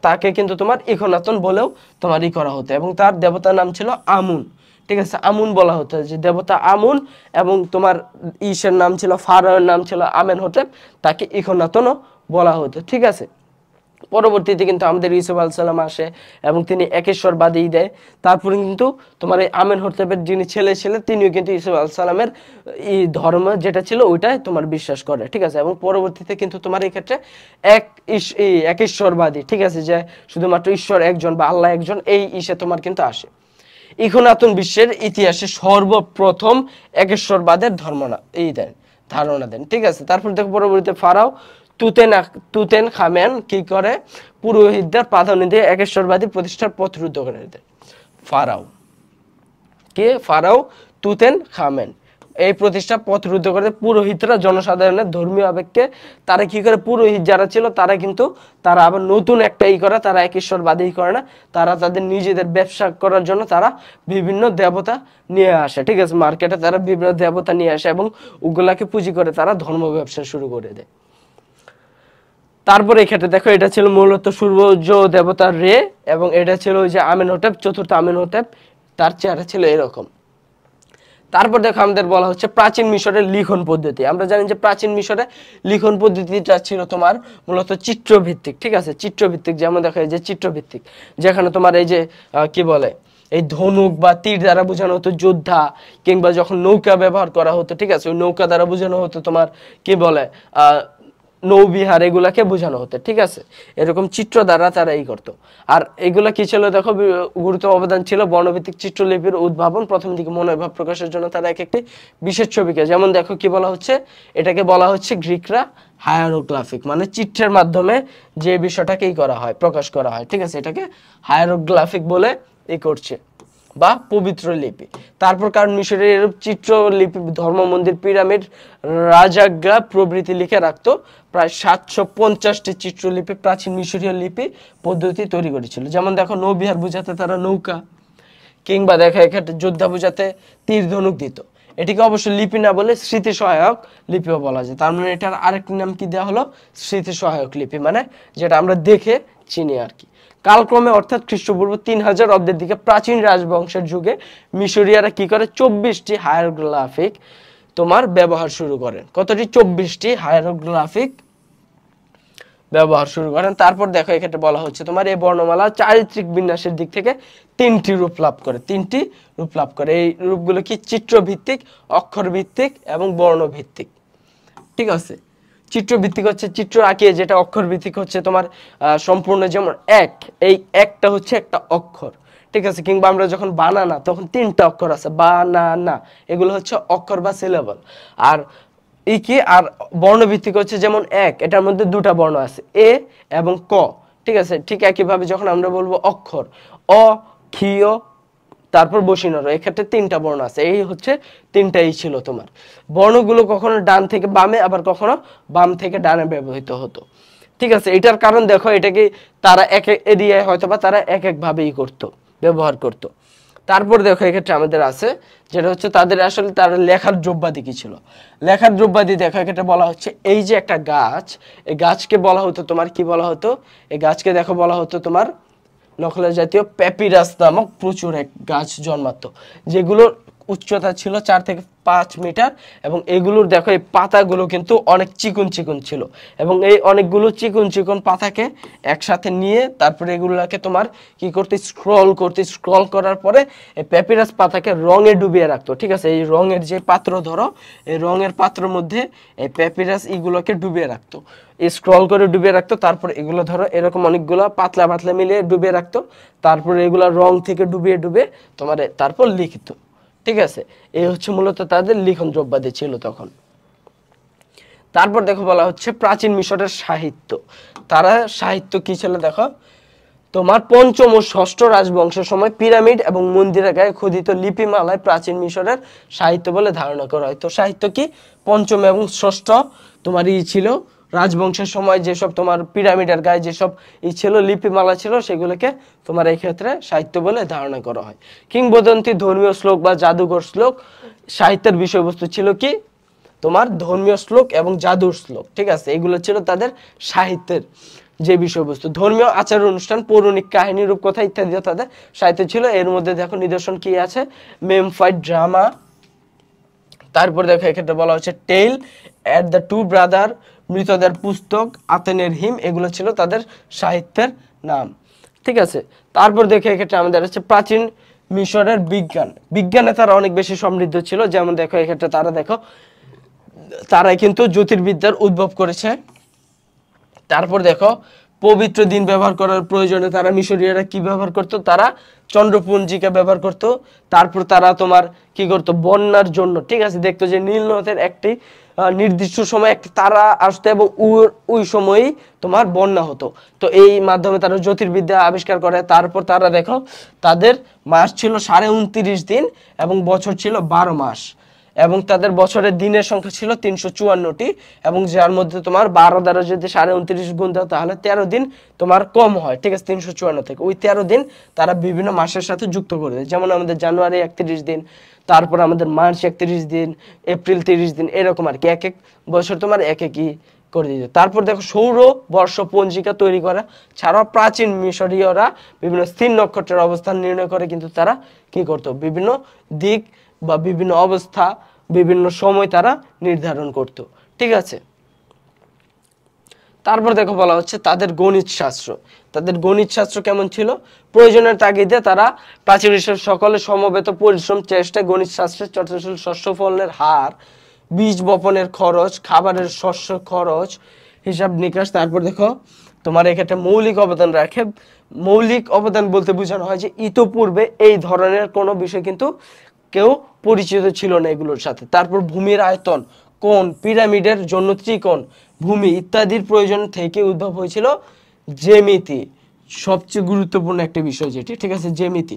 তাকে কিন্তু তোমার ইখনাতন বলেও তোমার করা হতো, এবং তার দেবতার নাম ছিল আমুন, ঠিক আছে। আমুন বলা হতো যে দেবতা আমুন, এবং তোমার ঈশের নাম ছিল, ফারাওয়ের নাম ছিল আমেনহোটেপ, তাকে ইখনাতনও বলা হতো, ঠিক আছে। পরবর্তীতে কিন্তু আমাদের ইউসুফ আলাইহিস সালাম আসে এবং তিনি একেশ্বরবাদী দেয়। তারপরে কিন্তু তোমার এই আমেনহোটেপের যিনি ছেলে ছিলেন, তিনিও কিন্তু ইউসুফ আলাইহিস সালামের এই ধর্ম যেটা ছিল ওইটাই তোমার বিশ্বাস করে, ঠিক আছে। এবং পরবর্তীতে কিন্তু তোমার এই ক্ষেত্রে একেশ্বরবাদী, ঠিক আছে, যে শুধুমাত্র ঈশ্বর একজন বা আল্লাহ একজন, এই তোমার কিন্তু আসে। ইখনাতুন বিশ্বের ইতিহাসে সর্বপ্রথম একেশ্বরবাদের ধারণা দেন, ঠিক আছে। তারপর দেখো পরবর্তীতে ফারাও তুতেন খামেন কি করে? পুরোহিতদের প্রাধান্য দিয়ে একেশ্বরবাদী প্রতিষ্ঠার পথ রুদ্ধ করে দেন। ফারাও তুতেন খামেন এই প্রতিষ্ঠা পথ রুদ্ধ করে। পুরোহিতরা জনসাধারণের ধর্মীয় আবেগকে তারা কি করে, পুরোহিত যারা ছিল তারা আবার নতুন একটা করে, তারা একেশ্বরবাদী করে না, তারা তাদের নিজেদের ব্যবসা করার জন্য তারা বিভিন্ন দেবতা নিয়ে আসে, ঠিক আছে। মার্কেটে তারা বিভিন্ন দেবতা নিয়ে আসে এবং ওগুলাকে পুঁজি করে তারা ধর্ম ব্যবসা শুরু করে দেয়। তারপরে এই ক্ষেত্রে দেখো এটা ছিল মূলত সূর্য দেবতার রে, এবং এটা ছিল ওই যে আমেনহোটেপ, চতুর্থ আমেনহোটেপ, তার চেহারা ছিল এরকম। তারপর দেখো আমাদের বলা হচ্ছে প্রাচীন মিশরের লিখন পদ্ধতি। আমরা জানি যে প্রাচীন মিশরে লিখন পদ্ধতিটা ছিল তোমার মূলত চিত্রভিত্তিক, ঠিক আছে, চিত্রভিত্তিক। যেমন দেখো এই যে চিত্রভিত্তিক, যেখানে তোমার এই যে কি বলে এই ধনুক বা তীর দ্বারা বোঝানো হতো যোদ্ধা, কিংবা যখন নৌকা ব্যবহার করা হতো, ঠিক আছে, ওই নৌকা দ্বারা বোঝানো হতো তোমার কি বলে নৌবিহার, এগুলাকে বোঝানো হতো, ঠিক আছে। এরকম চিত্র দ্বারা তারা করতো। আর এগুলা কি ছিল দেখো, গুরুত্ব অবদান ছিল বর্ণভিত্তিক চিত্রলিপির উদ্ভাবন। প্রথম দিকে মনোভাব প্রকাশের জন্য তারা এক একটি বিশেষ ছবিকে, যেমন দেখো কি বলা হচ্ছে, এটাকে বলা হচ্ছে গ্রিকরা হায়ারোগ্রাফিক, মানে চিত্রের মাধ্যমে যে বিষয়টাকে করা হয়, প্রকাশ করা হয়, ঠিক আছে, এটাকে হায়ারোগ্রাফিক বলে করছে, বা পবিত্র লিপি। তারপর কারণ মিশরের এরূপ চিত্রলিপি, ধর্ম মন্দির, পিরামিড, রাজাজ্ঞা প্রভৃতি লিখে রাখতো। প্রায় 750টি চিত্রলিপি প্রাচীন মিশরীয় লিপি পদ্ধতি তৈরি করেছিল। যেমন দেখো নৌবিহার বুঝাতে তারা নৌকা, কিংবা দেখো এক্ষেত্রে যোদ্ধা বুঝাতে তীর ধনুক দিত। এটিকে অবশ্য লিপি না বলে স্মৃতি সহায়ক লিপিও বলা যায়। তার মানে এটার আরেকটি নাম কি দেওয়া হলো? স্মৃতি সহায়ক লিপি, মানে যেটা আমরা দেখে চিনি আর কি। কালক্রমে অর্থাৎ খ্রিস্টপূর্ব 3000 অব্দের দিকে প্রাচীন রাজবংশের যুগে মিশরীয়রা কি করে 24টি হায়ারোগ্লিফিক তোমার ব্যবহার শুরু করেন। কতটি? 24টি হায়ারোগ্লিফিক ব্যবহার শুরু করেন। তারপর দেখো এক্ষেত্রে বলা হচ্ছে তোমার এই বর্ণমালা চারিত্রিক বিন্যাসের দিক থেকে 3টি রূপ লাভ করে। 3টি রূপ লাভ করে। এই রূপগুলো কি? চিত্রভিত্তিক, অক্ষর ভিত্তিক এবং বর্ণভিত্তিক। ঠিক আছে, চিত্রভিত্তিক হচ্ছে চিত্র আঁকিয়ে, যেটা অক্ষর ভিত্তিক হচ্ছে তোমার সম্পূর্ণ, যেমন এক, এই একটা হচ্ছে একটা অক্ষর। ঠিক আছে, কিংবা আমরা যখন বানানা তখন 3টা অক্ষর আছে, বানানা, এগুলো হচ্ছে অক্ষর বা সিলেবল। আর কি, আর বর্ণভিত্তিক হচ্ছে যেমন এক, এটার মধ্যে 2টা বর্ণ আছে, এ এবং ক। ঠিক আছে, ঠিক একইভাবে যখন আমরা বলবো অক্ষর, অ, ক্ষীয়, তারপর বসিনর, এক্ষেত্রে 3টা বর্ণ আছে। এই হচ্ছে 3টাই ছিল তোমার। বর্ণগুলো কখনো ডান থেকে বামে, আবার কখনো বাম থেকে ডানে ব্যবহৃত হতো। ঠিক আছে, এটার কারণ দেখো, এটাকে তারা এক এক এরিয়ায় হয়তো বা তারা এক এক ভাবেই করতো, ব্যবহার করতো। তারপর দেখো এক্ষেত্রে আমাদের আছে যেটা হচ্ছে তাদের আসলে তারা লেখার দ্রব্যাদি কি ছিল। লেখার দ্রব্যাদি দেখো এক্ষেত্রে বলা হচ্ছে, এই যে একটা গাছ, এই গাছকে বলা হতো তোমার কি বলা হতো? এই গাছকে দেখো বলা হতো তোমার নখলা জাতীয় প্যাপিরাস নামক প্রচুর এক গাছ জন্মাতো, যেগুলোর উচ্চতা ছিল 4 থেকে 5 মিটার, এবং এগুলোর দেখো এই পাতাগুলো কিন্তু অনেক চিকন চিকন ছিল, এবং এই অনেকগুলো চিকন চিকন পাতাকে একসাথে নিয়ে তারপরে এগুলোকে তোমার কি করতে, স্ক্রল করার পরে এই প্যাপিরাস পাতাকে রঙে ডুবিয়ে রাখতো। ঠিক আছে, এই রঙের যে পাত্র ধরো, এই রঙের পাত্রের মধ্যে এই প্যাপিরাস এগুলোকে ডুবিয়ে রাখতো, স্ক্রল করে ডুবিয়ে রাখতো। তারপর এগুলো ধরো এরকম অনেকগুলো পাতলা পাতলা মিলিয়ে ডুবিয়ে রাখতো, তারপরে এগুলো রং থেকে ডুবিয়ে ডুবিয়ে তোমার তারপর লিখিত। ঠিক আছে, এই হচ্ছে মূলত তাদের লিখন দ্রব্যাদি ছিল তখন। তারপর দেখো বলা হচ্ছে প্রাচীন মিশরের সাহিত্য। তারা সাহিত্য কি ছিল দেখো, তোমার 5ম ও 6ষ্ঠ রাজবংশের সময় পিরামিড এবং মন্দিরের গায়ে খোদিত লিপিমালায় প্রাচীন মিশরের সাহিত্য বলে ধারণা করা হয়। তো সাহিত্য কি 5ম এবং 6ষ্ঠ তোমার ছিল রাজবংশের সময়, যেসব তোমার পিরামিডের গায়ে যেসব ছিল লিপিমালা ছিল, সেগুলোকে তোমার এই ক্ষেত্রে সাহিত্য বলে ধারণা করা হয়। কিংবদন্তি, ধর্মীয় শ্লোক বা জাদুঘর শ্লোক, সাহিত্যের বিষয়বস্তু ছিল কি তোমার ধর্মীয় শ্লোক এবং জাদুর শ্লোক। ঠিক আছে, এগুলো ছিল তাদের সাহিত্যের যে বিষয়বস্তু। ধর্মীয় আচার অনুষ্ঠান, পৌরাণিক কাহিনী, রূপকথা ইত্যাদি তাদের সাহিত্য ছিল। এর মধ্যে দেখো নিদর্শন কি আছে, মেমফাইট ড্রামা, তারপর দেখো এক্ষেত্রে বলা হচ্ছে টেল এট দ্য টু ব্রাদার, মৃতদের পুস্তক, আতেনের হিম, এগুলো ছিল তাদের সাহিত্যের নাম। ঠিক আছে, তারপর দেখো এক্ষেত্রে আমাদের হচ্ছে প্রাচীন মিশরের বিজ্ঞানে তারা অনেক বেশি সমৃদ্ধ ছিল। যেমন দেখো এক্ষেত্রে তারা দেখো তারাই কিন্তু জ্যোতির্বিদ্যার উদ্ভব করেছে। তারপর দেখো পবিত্র দিন ব্যবহার করার প্রয়োজনে তারা মিশরীয়রা কি ব্যবহার করতো, তারা চন্দ্রপুঞ্জিকা ব্যবহার করতো। তারপর তারা তোমার কি করতো, বন্যার জন্য, ঠিক আছে, দেখতো যে নীল নদের একটি নির্দিষ্ট সময় একটি তারা আসতো এবং ওই সময়ই তোমার বন্যা হতো। তো এই মাধ্যমে তারা জ্যোতির্বিদ্যা আবিষ্কার করে। তারপর তারা দেখো তাদের মাস ছিল 29.5 দিন এবং বছর ছিল 12 মাস, এবং তাদের বছরের দিনের সংখ্যা ছিল 354টি, এবং যার মধ্যে তোমার 12 দ্বারা যদি 29.5 গুণ দাও তাহলে 13 দিন তোমার কম হয়। ঠিক আছে, 354 থেকে ওই 13 দিন তারা বিভিন্ন মাসের সাথে যুক্ত করে দেয়। যেমন আমাদের জানুয়ারি 31 দিন, তারপর আমাদের মার্চ 31 দিন, এপ্রিল 30 দিন, এরকম আর কি, এক এক বছর তোমার এক একই করে দিত। তারপর দেখো সৌর বর্ষ পঞ্জিকা তৈরি করা ছাড়াও প্রাচীন মিশরীয়রা বিভিন্ন স্থির নক্ষত্রের অবস্থান নির্ণয় করে কিন্তু তারা কি করতো, বিভিন্ন দিক বা বিভিন্ন অবস্থা বিভিন্ন সময় তারা নির্ধারণ করত। ঠিক আছে, তারপর দেখো বলা হচ্ছে তাদের গণিত শাস্ত্র। তাদের গণিত শাস্ত্র কেমন ছিল, প্রয়োজনের তাগিদে তারা প্রাচীন বিশ্বের সকলে সমবেত পরিশ্রম চেষ্টায় গণিত শাস্ত্রের চর্চাশীল শস্য ফলনের হার, বীজ বপনের খরচ, খাবারের শস্য খরচ, হিসাব নিকাশ। তারপর দেখো তোমার এক্ষেত্রে মৌলিক অবদান রাখে। মৌলিক অবদান বলতে বোঝানো হয় যে ইতোপূর্বে এই ধরনের কোনো বিষয় কিন্তু কেউ পরিচিত ছিল না এগুলোর সাথে। তারপর ভূমির আয়তন, কোণ, পিরামিডের জন্য ত্রিকোণ, ভূমি ইত্যাদির প্রয়োজন থেকে উদ্ভব হয়েছিল জ্যামিতি, সবচেয়ে গুরুত্বপূর্ণ একটা বিষয় যেটি। ঠিক আছে, জ্যামিতি।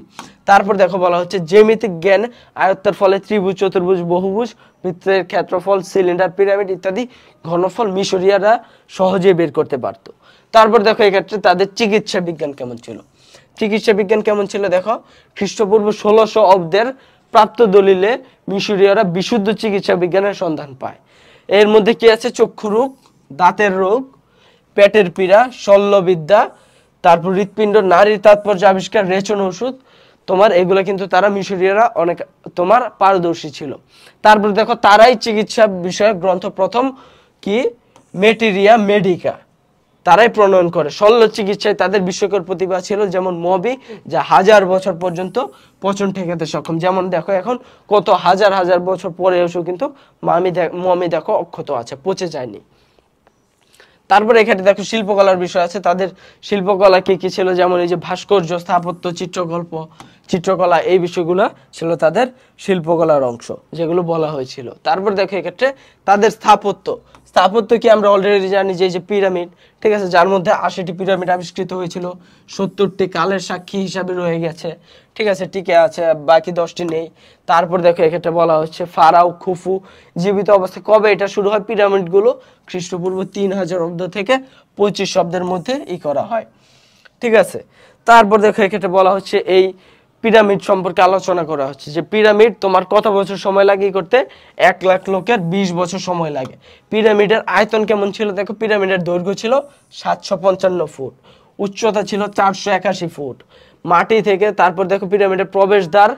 তারপর দেখো বলা হচ্ছে জ্যামিতিক জ্ঞান আয়ত্তের ফলে ত্রিভুজ, চতুর্ভুজ, বহুভুজ, বৃত্তের ক্ষেত্রফল, সিলিন্ডার, পিরামিড ইত্যাদি ঘনফল মিশরীয়রা সহজে বের করতে পারত। তারপর দেখো এক্ষেত্রে তাদের চিকিৎসা বিজ্ঞান কেমন ছিল। চিকিৎসা বিজ্ঞান কেমন ছিল দেখো, খ্রিস্টপূর্ব 1600 অব্দের প্রাপ্ত দলিলে মিশরীয়রা বিশুদ্ধ চিকিৎসা বিজ্ঞানের সন্ধান পায়। এর মধ্যে কি আছে, চক্ষু রোগ, দাঁতের রোগ, পেটের পীড়া, শল্যবিদ্যা, তারপর হৃৎপিণ্ড, নারীর তাৎপর্য আবিষ্কার, রেচন ওষুধ, তোমার এগুলো কিন্তু তারা মিশরীয়রা অনেক তোমার পারদর্শী ছিল। তারপর দেখো তারাই চিকিৎসা বিষয়ক গ্রন্থ প্রথম কি মেটেরিয়া মেডিকা তারাই প্রণয়ন করে। শল্য চিকিৎসায় তাদের বিস্ময়কর প্রতিভা ছিল, যেমন মবি যা 1000 বছর পর্যন্ত পচন ঠেকাতে সক্ষম। যেমন দেখো এখন কত হাজার হাজার বছর পরে এসেও কিন্তু মমি দেখো অক্ষত আছে, পচে যায়নি। তারপরে এখানে দেখো শিল্পকলার বিষয় আছে, তাদের শিল্পকলা কি কি ছিল, যেমন এই যে ভাস্কর্য, স্থাপত্য, চিত্রকল্প, চিত্রকলা, এই বিষয়গুলো ছিল তাদের শিল্পকলার অংশ যেগুলো বলা হয়েছিল। তারপর দেখো এক্ষেত্রে তাদের স্থাপত্য, স্থাপত্য কি আমরা অলরেডি জানি যে এই যে পিরামিড, ঠিক আছে, যার মধ্যে 80টি পিরামিড আবিষ্কৃত হয়েছিল, 70টি কালের সাক্ষী হিসাবে রয়ে গেছে, ঠিক আছে, টিকে আছে, বাকি 10টি নেই। তারপর দেখো এক্ষেত্রে বলা হচ্ছে ফারাও খুফু জীবিত অবস্থায়, কবে এটা শুরু হয়, পিরামিডগুলো খ্রিস্টপূর্ব 3000 অব্দ থেকে 25 অব্দের মধ্যে করা হয়, ঠিক আছে। তারপর দেখো এক্ষেত্রে বলা হচ্ছে এই পিরামিড সম্পর্কে আলোচনা করা হচ্ছে যে পিরামিড তোমার কত বছর সময় লাগে করতে, 1 লাখ লোকের 20 বছর সময় লাগে। পিরামিডের আয়তন কেমন ছিল, দেখো পিরামিডের দৈর্ঘ্য ছিল 755 ফুট, উচ্চতা ছিল 481 ফুট মাটি থেকে। তারপর দেখো পিরামিডের প্রবেশদ্বার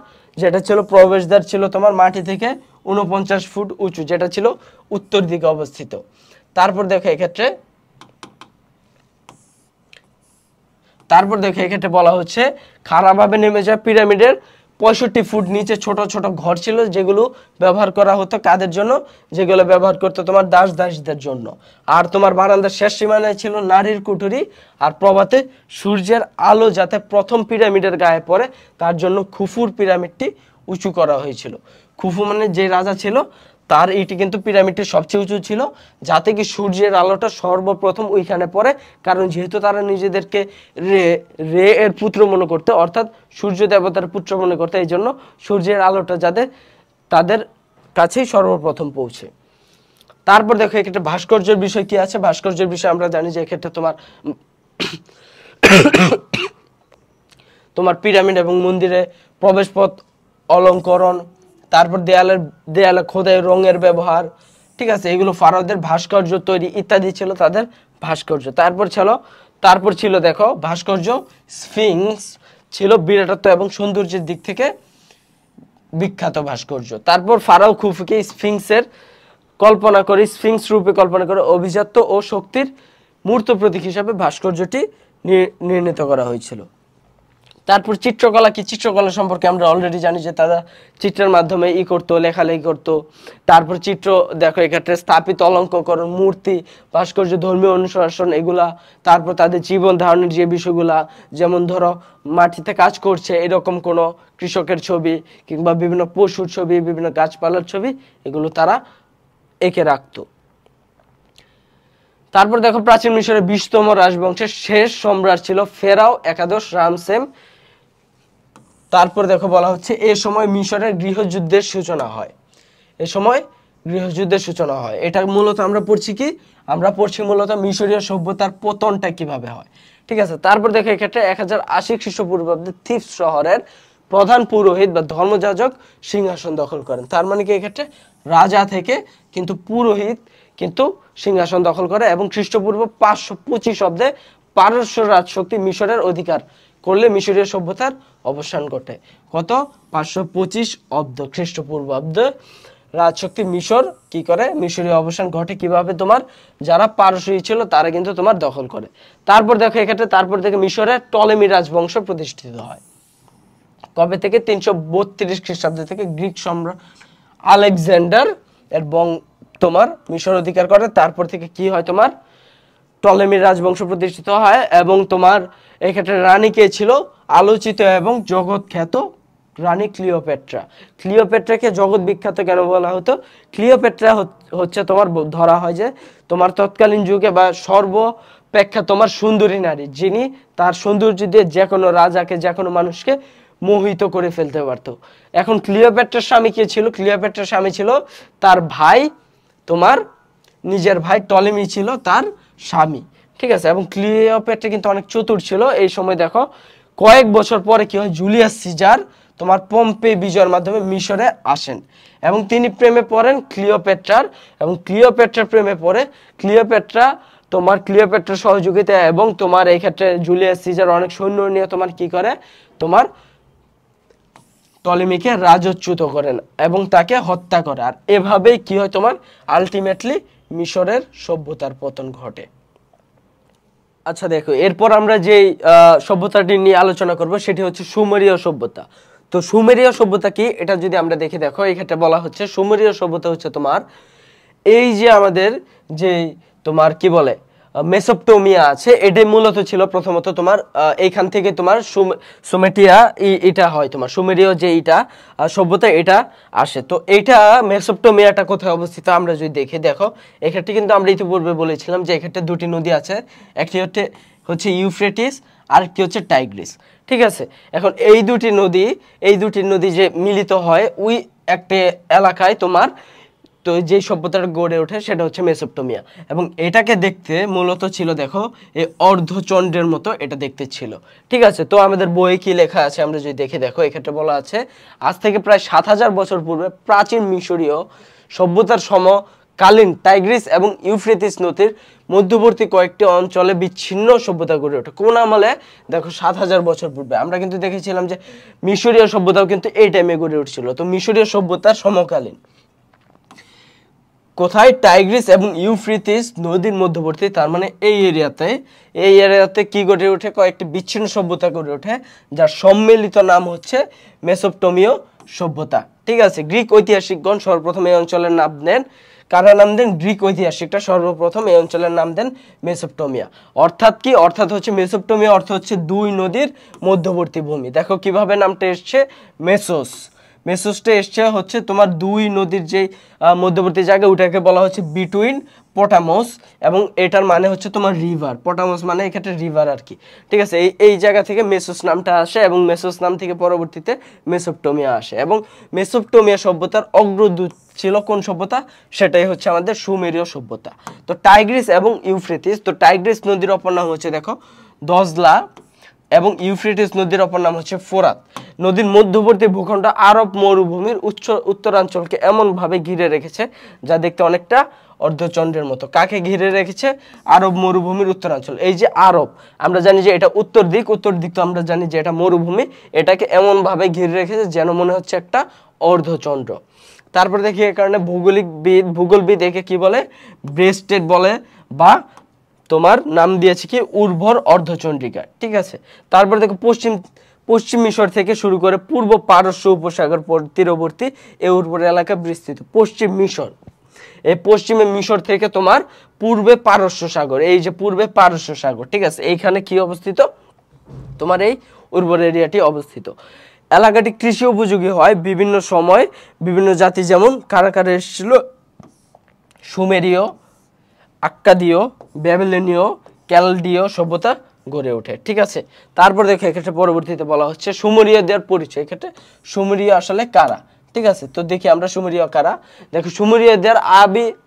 ছিল তোমার মাটি থেকে 49 ফুট উঁচু, যেটা ছিল উত্তর দিকে অবস্থিত। তারপর দেখো এক্ষেত্রে বলা হচ্ছে খাড়াভাবে নেমে যায় পিরামিডের 65 ফুট নিচে ছোট ছোট ঘর ছিল, যেগুলো ব্যবহার করা হতো কাদের জন্য, যেগুলো ব্যবহার করতো তোমার দাসদের জন্য। আর তোমার বারান্দার শেষ সীমানায় ছিল নারীর কুঠুরি, আর প্রভাতে সূর্যের আলো যাতে প্রথম পিরামিডের গায়ে পড়ে তার জন্য খুফুর পিরামিডটি উঁচু করা হয়েছিল। খুফু মানে যে রাজা ছিল তার এইটি কিন্তু পিরামিডটি সবচেয়ে উঁচু ছিল, যাতে কি সূর্যের আলোটা সর্বপ্রথম ওইখানে পড়ে, কারণ যেহেতু তারা নিজেদেরকে রে এর পুত্র মনে করতে, অর্থাৎ সূর্য দেবতার পুত্র মনে করতে, এই জন্য সূর্যের আলোটা যাতে তাদের কাছেই সর্বপ্রথম পৌঁছে। তারপর দেখো এক্ষেত্রে ভাস্কর্যের বিষয় কি আছে, ভাস্কর্যের বিষয় আমরা জানি যে এক্ষেত্রে তোমার পিরামিড এবং মন্দিরে প্রবেশপথ অলঙ্করণ, তারপর দেয়ালে খোদাই রঙের ব্যবহার, ঠিক আছে, এগুলো ফারাওদের ভাস্কর্য তৈরি ইত্যাদি ছিল তাদের ভাস্কর্য। তারপর ছিল দেখো ভাস্কর্য স্ফিংস ছিল বিরাটত্ব এবং সৌন্দর্যের দিক থেকে বিখ্যাত ভাস্কর্য। তারপর ফারাও খুফুকে স্ফিংস রূপে কল্পনা করে অভিজাত্য ও শক্তির মূর্ত প্রতীক হিসাবে ভাস্কর্যটি নির্ণীত করা হয়েছিল। তারপর চিত্রকলা কি, চিত্রকলা সম্পর্কে আমরা অলরেডি জানি যে তারা চিত্রের মাধ্যমে করতো, লেখালেখি করতো। তারপর চিত্র দেখো এক্ষেত্রে স্থাপিত অলঙ্করণ, মূর্তি, ভাস্কর্য, ধর্মীয় অনুশাসন এগুলা। তারপর তাদের জীবন ধারণের যে বিষয়গুলা, যেমন ধরো মাটিতে কাজ করছে এরকম কোনো কৃষকের ছবি, কিংবা বিভিন্ন পশুর ছবি, বিভিন্ন গাছপালার ছবি, এগুলো তারা এঁকে রাখতো। তারপর দেখো প্রাচীন মিশরের 20তম রাজবংশের শেষ সম্রাট ছিল ফেরাও একাদশ রামসেস। তারপর দেখো বলা হচ্ছে এ সময় মিশরের গৃহযুদ্ধের সূচনা হয়। এটা মূলত আমরা পড়ছি মূলত মিশরীয় সভ্যতার পতনটা কিভাবে হয়, ঠিক আছে। তারপর দেখো এক্ষেত্রে 1080 খ্রিস্টপূর্বাব্দে থিফ শহরের প্রধান পুরোহিত বা ধর্মযাজক সিংহাসন দখল করেন। তার মানে কি এক্ষেত্রে রাজা থেকে কিন্তু পুরোহিত কিন্তু সিংহাসন দখল করে, এবং খ্রিস্টপূর্ব 525 অব্দে পারস্য রাজশক্তি মিশরের অধিকার করলে মিশরীয় সভ্যতার অবসান ঘটে। কত 525 অব্দ খ্রিস্টপূর্বাব্দে রাজশক্তি মিশর কি করে, মিশরীয় অবসান ঘটে কিভাবে, তোমার যারা পারস্যই ছিল তারা কিন্তু তোমার দখল করে। তারপর দেখো এক্ষেত্রে মিশরের টলেমি রাজবংশ প্রতিষ্ঠিত হয়। কবে থেকে, 332 খ্রিস্টাব্দ থেকে গ্রিক সম্রাট আলেকজান্ডার এর তোমার মিশর অধিকার করে। তারপর থেকে কি হয়, তোমার টলেমির রাজবংশ প্রতিষ্ঠিত হয়। এবং তোমার এক্ষেত্রে রানী কে ছিল, আলোচিত এবং জগৎ খ্যাত রানী ক্লিওপেট্রাকে জগৎ বিখ্যাত কেন বলা হতো, ক্লিওপেট্রা হচ্ছে তোমার ধরা হয় যে তোমার তৎকালীন যুগে বা সর্বপেক্ষা তোমার সুন্দরী নারী, যিনি তার সৌন্দর্য দিয়ে যে কোনো রাজাকে, যে কোনো মানুষকে মোহিত করে ফেলতে পারতো। এখন ক্লিওপেট্রার স্বামী কে ছিল, ক্লিওপেট্রার স্বামী ছিল তার ভাই, তোমার নিজের ভাই টলেমি ছিল তার স্বামী, ঠিক আছে। এবং ক্লিওপেট্রা কিন্তু অনেক চতুর ছিল। এই সময় দেখো কয়েক বছর পরে কি হয়, জুলিয়াস সিজার তোমার পম্পে বিজয়ের মাধ্যমে মিশরে আসেন এবং তিনি প্রেমে পড়েন ক্লিওপেট্রার, এবং ক্লিওপেট্রার প্রেমে পড়ে ক্লিওপেট্রা তোমার ক্লিওপেট্রার সহযোগিতা এবং তোমার এই ক্ষেত্রে জুলিয়াস সিজার অনেক সৈন্য নিয়ে তোমার কি করে, তোমার টলেমিকে রাজচ্যুত করেন এবং তাকে হত্যা করে। আর এভাবেই কি হয়, তোমার আলটিমেটলি মিশরের সভ্যতার পতন ঘটে। আচ্ছা দেখো, এরপর আমরা যে সভ্যতাটি নিয়ে আলোচনা করব সেটি হচ্ছে সুমেরীয় সভ্যতা। তো সুমেরীয় সভ্যতা কি, এটা যদি আমরা দেখি, দেখো এই ক্ষেত্রে বলা হচ্ছে সুমেরীয় সভ্যতা হচ্ছে তোমার এই যে আমাদের যে তোমার কি বলে মেসোপটেমিয়া আছে, এটাই মূলত ছিল প্রথমত তোমার এইখান থেকে তোমার সুমেটিয়া এটা হয়, তোমার সুমেরীয় যে এটা সভ্যতা এটা আসে। তো এইটা মেসোপটেমিয়াটা কোথায় অবস্থিত আমরা যদি দেখি, দেখো এক্ষেত্রে কিন্তু আমরা ইতিপূর্বে বলেছিলাম যে এক্ষেত্রে দুটি নদী আছে, একটি হচ্ছে ইউফ্রেটিস আর একটি হচ্ছে টাইগ্রিস। ঠিক আছে, এখন এই দুটি নদী যে মিলিত হয় ওই একটা এলাকায় তোমার তো যে সভ্যতাটা গড়ে ওঠে সেটা হচ্ছে মেসোপটেমিয়া। এবং এটাকে দেখতে মূলত ছিল দেখো এই অর্ধচন্দ্রের মতো এটা দেখতে ছিল। ঠিক আছে, তো আমাদের বইয়ে কি লেখা আছে আমরা যদি দেখে, দেখো এক্ষেত্রে বলা আছে আজ থেকে প্রায় ৭০০০ বছর পূর্বে প্রাচীন মিশরীয় সভ্যতার সমকালীন টাইগ্রিস এবং ইউফ্রেটিস নদীর মধ্যবর্তী কয়েকটি অঞ্চলে বিচ্ছিন্ন সভ্যতা গড়ে ওঠে। কোন আমলে, দেখো ৭০০০ বছর পূর্বে। আমরা কিন্তু দেখেছিলাম যে মিশরীয় সভ্যতাও কিন্তু এই টাইমে গড়ে উঠছিল। তো মিশরীয় সভ্যতার সমকালীন কোথায়, টাইগ্রিস এবং ইউফ্রেটিস নদীর মধ্যবর্তী, তার মানে এই এরিয়াতে কি গড়ে ওঠে, কয়েকটি বিচ্ছিন্ন সভ্যতা গড়ে ওঠে যার সম্মিলিত নাম হচ্ছে মেসোপটেমীয় সভ্যতা। ঠিক আছে, গ্রিক ঐতিহাসিকগণ সর্বপ্রথম এই অঞ্চলের নাম দেন, কারা নাম দেন, গ্রিক ঐতিহাসিকরা সর্বপ্রথম এই অঞ্চলের নাম দেন মেসোপটেমিয়া। অর্থাৎ কি, অর্থাৎ হচ্ছে মেসোপটেমিয়া অর্থ হচ্ছে দুই নদীর মধ্যবর্তী ভূমি। দেখো কিভাবে নামটা এসছে, মেসোসটা এসছে হচ্ছে তোমার দুই নদীর যে মধ্যবর্তী জায়গা, ওটাকে বলা হচ্ছে বিটুইন পটামস, এবং এটার মানে হচ্ছে তোমার রিভার। পটামস মানে এক্ষেত্রে রিভার আর কি। ঠিক আছে, এই জায়গা থেকে মেসোস নামটা আসে এবং মেসোস নাম থেকে পরবর্তীতে মেসোপটেমিয়া আসে। এবং মেসোপটেমিয়া সভ্যতার অগ্রদূত ছিল কোন সভ্যতা, সেটাই হচ্ছে আমাদের সুমেরীয় সভ্যতা। তো টাইগ্রিস এবং ইউফ্রেটিস, তো টাইগ্রিস নদীর অপর নাম হচ্ছে দেখো দজলা এবং ইউফ্রেটিস নদীর অপর নাম হচ্ছে ফোরাত। নদীর মধ্যবর্তী ভূখণ্ড আরব মরুভূমির উত্তরাঞ্চলকে এমন ভাবে ঘিরে রেখেছে যা দেখতে অনেকটা অর্ধচন্দ্রের মতো। কাকে ঘিরে রেখেছে, আরব মরুভূমির উত্তরাঞ্চল। এই যে আরব, আমরা জানি যে এটা উত্তর দিক তো আমরা জানি যে এটা মরুভূমি, এটাকে এমন ভাবে ঘিরে রেখেছে যেন মনে হচ্ছে একটা অর্ধচন্দ্র। তারপর দেখি এই কারণে ভূগোলবিদ একে কি বলে, ব্রেস্টেড বলে, বা তোমার নাম দিয়েছে কি উর্বর অর্ধচন্দ্রিকা। ঠিক আছে, তারপর দেখো পশ্চিম মিশর থেকে শুরু করে পূর্ব পারস্য উপসাগর তীরবর্তী এই উর্বর এলাকা বিস্তৃত। পশ্চিম মিশর, এই পশ্চিমে মিশর থেকে তোমার পূর্বে পারস্য সাগর, এই যে পূর্বে পারস্য সাগর, ঠিক আছে, এইখানে কি অবস্থিত, তোমার এই উর্বর এরিয়াটি অবস্থিত। এলাকাটি কৃষি উপযোগী হয় বিভিন্ন সময় বিভিন্ন জাতি, যেমন কারা কারা এসেছিল, সুমেরীয়, আক্কাদীয়, ব্যাবিলনীয়, ক্যালডীয় সভ্যতা গড়ে ওঠে। ঠিক আছে, তারপর দেখো এক্ষেত্রে পরবর্তীতে বলা হচ্ছে সুমেরীয়দের পরিচয়। এক্ষেত্রে সুমেরীয় আসলে কারা, ঠিক আছে, তো দেখি আমরা সুমেরীয় কারা। দেখো সুমেরীয়দের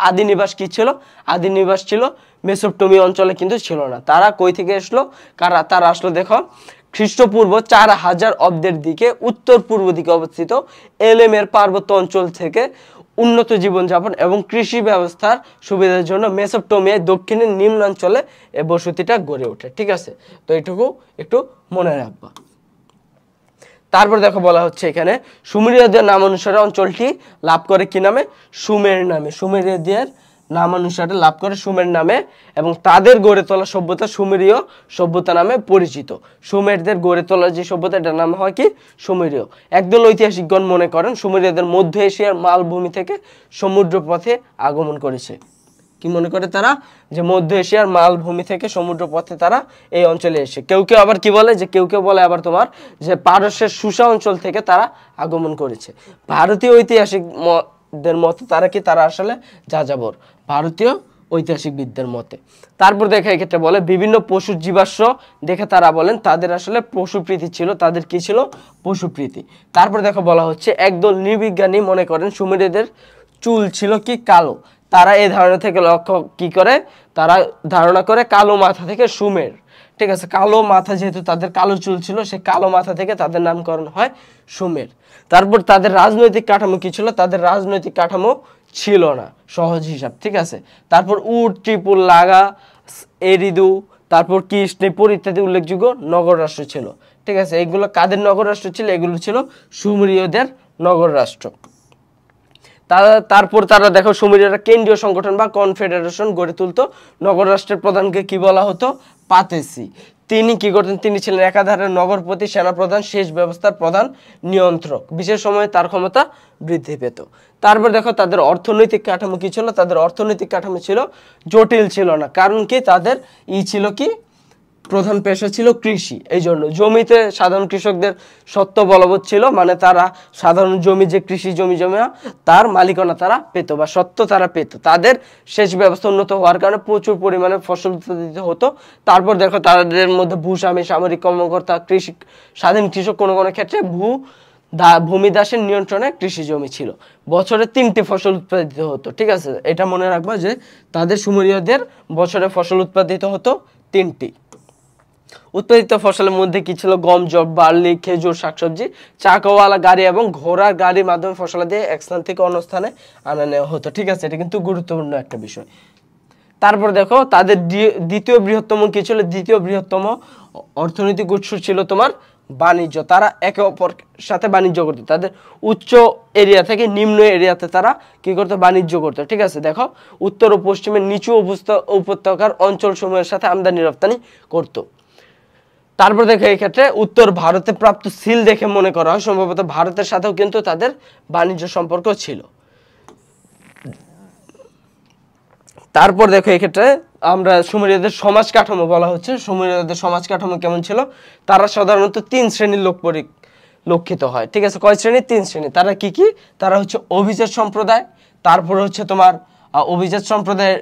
আদি নিবাস কি ছিল, আদি নিবাস ছিল মেসোপটেমিয়া অঞ্চলে কিন্তু ছিল না। তারা কই থেকে আসলো, তারা আসলো দেখো খ্রিস্টপূর্ব 4000 অব্দের দিকে উত্তর পূর্ব দিকে অবস্থিত এলেমের পার্বত্য অঞ্চল থেকে উন্নত জীবনযাপন এবং কৃষি ব্যবস্থার সুবিধার জন্য মেসোপটেমিয়ার দক্ষিণের নিম্নাঞ্চলে এই বসতিটা গড়ে ওঠে। ঠিক আছে, তো এটুকু একটু মনে রাখবা। তারপর দেখো বলা হচ্ছে এখানে সুমেরীয়দের নাম অনুসারে অঞ্চলটি লাভ করে কি নামে, সুমের নামে। সুমেরীয়দের নাম অনুসারে লাভ করে সুমের নামে, এবং তাদের গড়ে তোলা সভ্যতা সুমেরীয় সভ্যতা নামে পরিচিত। সুমেরদের গড়ে তোলা যে সভ্যতা, এটার নাম হয় কি সুমেরীয়। একদল ঐতিহাসিকগণ মনে করেন সুমেরীয়দের মধ্য এশিয়ার মালভূমি থেকে সমুদ্র পথে আগমন করেছে। কি মনে করে তারা, যে মধ্য এশিয়ার মালভূমি থেকে সমুদ্র পথে তারা এই অঞ্চলে এসে, কেউ কেউ আবার কি বলে, যে কেউ কেউ বলে আবার তোমার যে পারস্যের সুসা অঞ্চল থেকে তারা আগমন করেছে। ভারতীয় ঐতিহাসিকদের মতে তারা কি, তারা আসলে যাযাবর, ভারতীয় ঐতিহাসিকবিদদের মতে। তারপর দেখে এক্ষেত্রে বলে বিভিন্ন পশুর জীবাশ্ম দেখে তারা বলেন তাদের আসলে পশুপ্রীতি ছিল, তাদের কি ছিল, পশুপ্রীতি। তারপর দেখো বলা হচ্ছে একদল নৃবিজ্ঞানী মনে করেন সুমেরীয়দের চুল ছিল কি কালো। তারা এই ধারণা থেকে লক্ষ্য কি করে, তারা ধারণা করে কালো মাথা থেকে সুমের। ঠিক আছে, কালো মাথা, যেহেতু তাদের কালো চুল ছিল, সে কালো মাথা থেকে তাদের নামকরণ হয় সুমের। তারপর তাদের রাজনৈতিক কাঠামো কি ছিল, তাদের রাজনৈতিক কাঠামো ছিল না সহজ হিসাব। ঠিক আছে, তারপর উট, ত্রিপুল, এরিদু, তারপর কৃষ্ণপুর ইত্যাদি উল্লেখযোগ্য নগর রাষ্ট্র ছিল। ঠিক আছে, এগুলো কাদের নগর রাষ্ট্র ছিল? এগুলো ছিল সুমেরীয়দের নগর রাষ্ট্র। তারপর তারা দেখো সুমেরীয়রা কেন্দ্রীয় সংগঠন বা কনফেডারেশন গড়ে তুলতো। নগর রাষ্ট্রের প্রধানকে কি বলা হতো? পাতেসি। তিনি কি করতেন? তিনি ছিলেন একাধারে নগরপতি, সেনাপ্রধান, শেষ ব্যবস্থার প্রধান নিয়ন্ত্রক। বিশেষ সময়ে তার ক্ষমতা বৃদ্ধি পেত। তারপর দেখো তাদের অর্থনৈতিক কাঠামো কি ছিল? তাদের অর্থনৈতিক কাঠামো ছিল জটিল ছিল না। কারণ কি? তাদের ছিল কি? প্রধান পেশা ছিল কৃষি। এই জন্য জমিতে সাধারণ কৃষকদের সত্ত্ব বলবৎ ছিল, মানে তারা সাধারণ জমি, যে কৃষি জমি তার মালিকানা তারা পেত বা সত্ত্ব তারা পেত। তাদের সেচ ব্যবস্থা উন্নত হওয়ার কারণে প্রচুর পরিমাণে ফসল উৎপাদিত হতো। তারপর দেখো তাদের মধ্যে ভূস্বামী, সামরিক কর্মকর্তা, কৃষি স্বাধীন কৃষক, কোনো কোনো ক্ষেত্রে ভূমিদাসের নিয়ন্ত্রণে কৃষি জমি ছিল। বছরে 3টি ফসল উৎপাদিত হতো। ঠিক আছে, এটা মনে রাখবা যে তাদের সুমেরীয়দের বছরে ফসল উৎপাদিত হতো 3টি। উৎপাদিত ফসলের মধ্যে কি ছিল? গম, জব, বার্লি, খেজুর, শাকসবজি, চাকাওয়ালা গাড়ি এবং ঘোড়ার গাড়ির মাধ্যমে ফসল দিয়ে এক স্থান থেকে অন্য স্থানে আনা নেওয়া হতো। ঠিক আছে, এটা কিন্তু গুরুত্বপূর্ণ একটা বিষয়। তারপর দেখো তাদের দ্বিতীয় বৃহত্তম কি ছিল? দ্বিতীয় বৃহত্তম অর্থনৈতিক উৎস ছিল তোমার বাণিজ্য। তারা একে অপরের সাথে বাণিজ্য করতো। তাদের উচ্চ এরিয়া থেকে নিম্ন এরিয়াতে তারা কি করতো? বাণিজ্য করতো। ঠিক আছে, দেখো উত্তর ও পশ্চিমের নিচু উপত্যকার অঞ্চলসমূহের সাথে আমদানি রপ্তানি করতো। তারপর দেখো এই ক্ষেত্রে উত্তর ভারতে প্রাপ্ত সিল দেখে মনে করা হয় সম্ভবত ভারতের সাথেও কিন্তু তাদের বাণিজ্য সম্পর্ক ছিল। তারপর দেখো এই ক্ষেত্রে আমরা সুমেরীয়দের সমাজ কাঠামো বলা হচ্ছে। সুমেরীয়দের সমাজ কাঠামো কেমন ছিল? তারা সাধারণত 3 শ্রেণীর লোক লক্ষিত হয়। ঠিক আছে, কয় শ্রেণী? 3 শ্রেণী। তারা কি কি? তারা হচ্ছে অভিজাত সম্প্রদায়, তারপর হচ্ছে তোমার অভিজাত সম্প্রদায়ের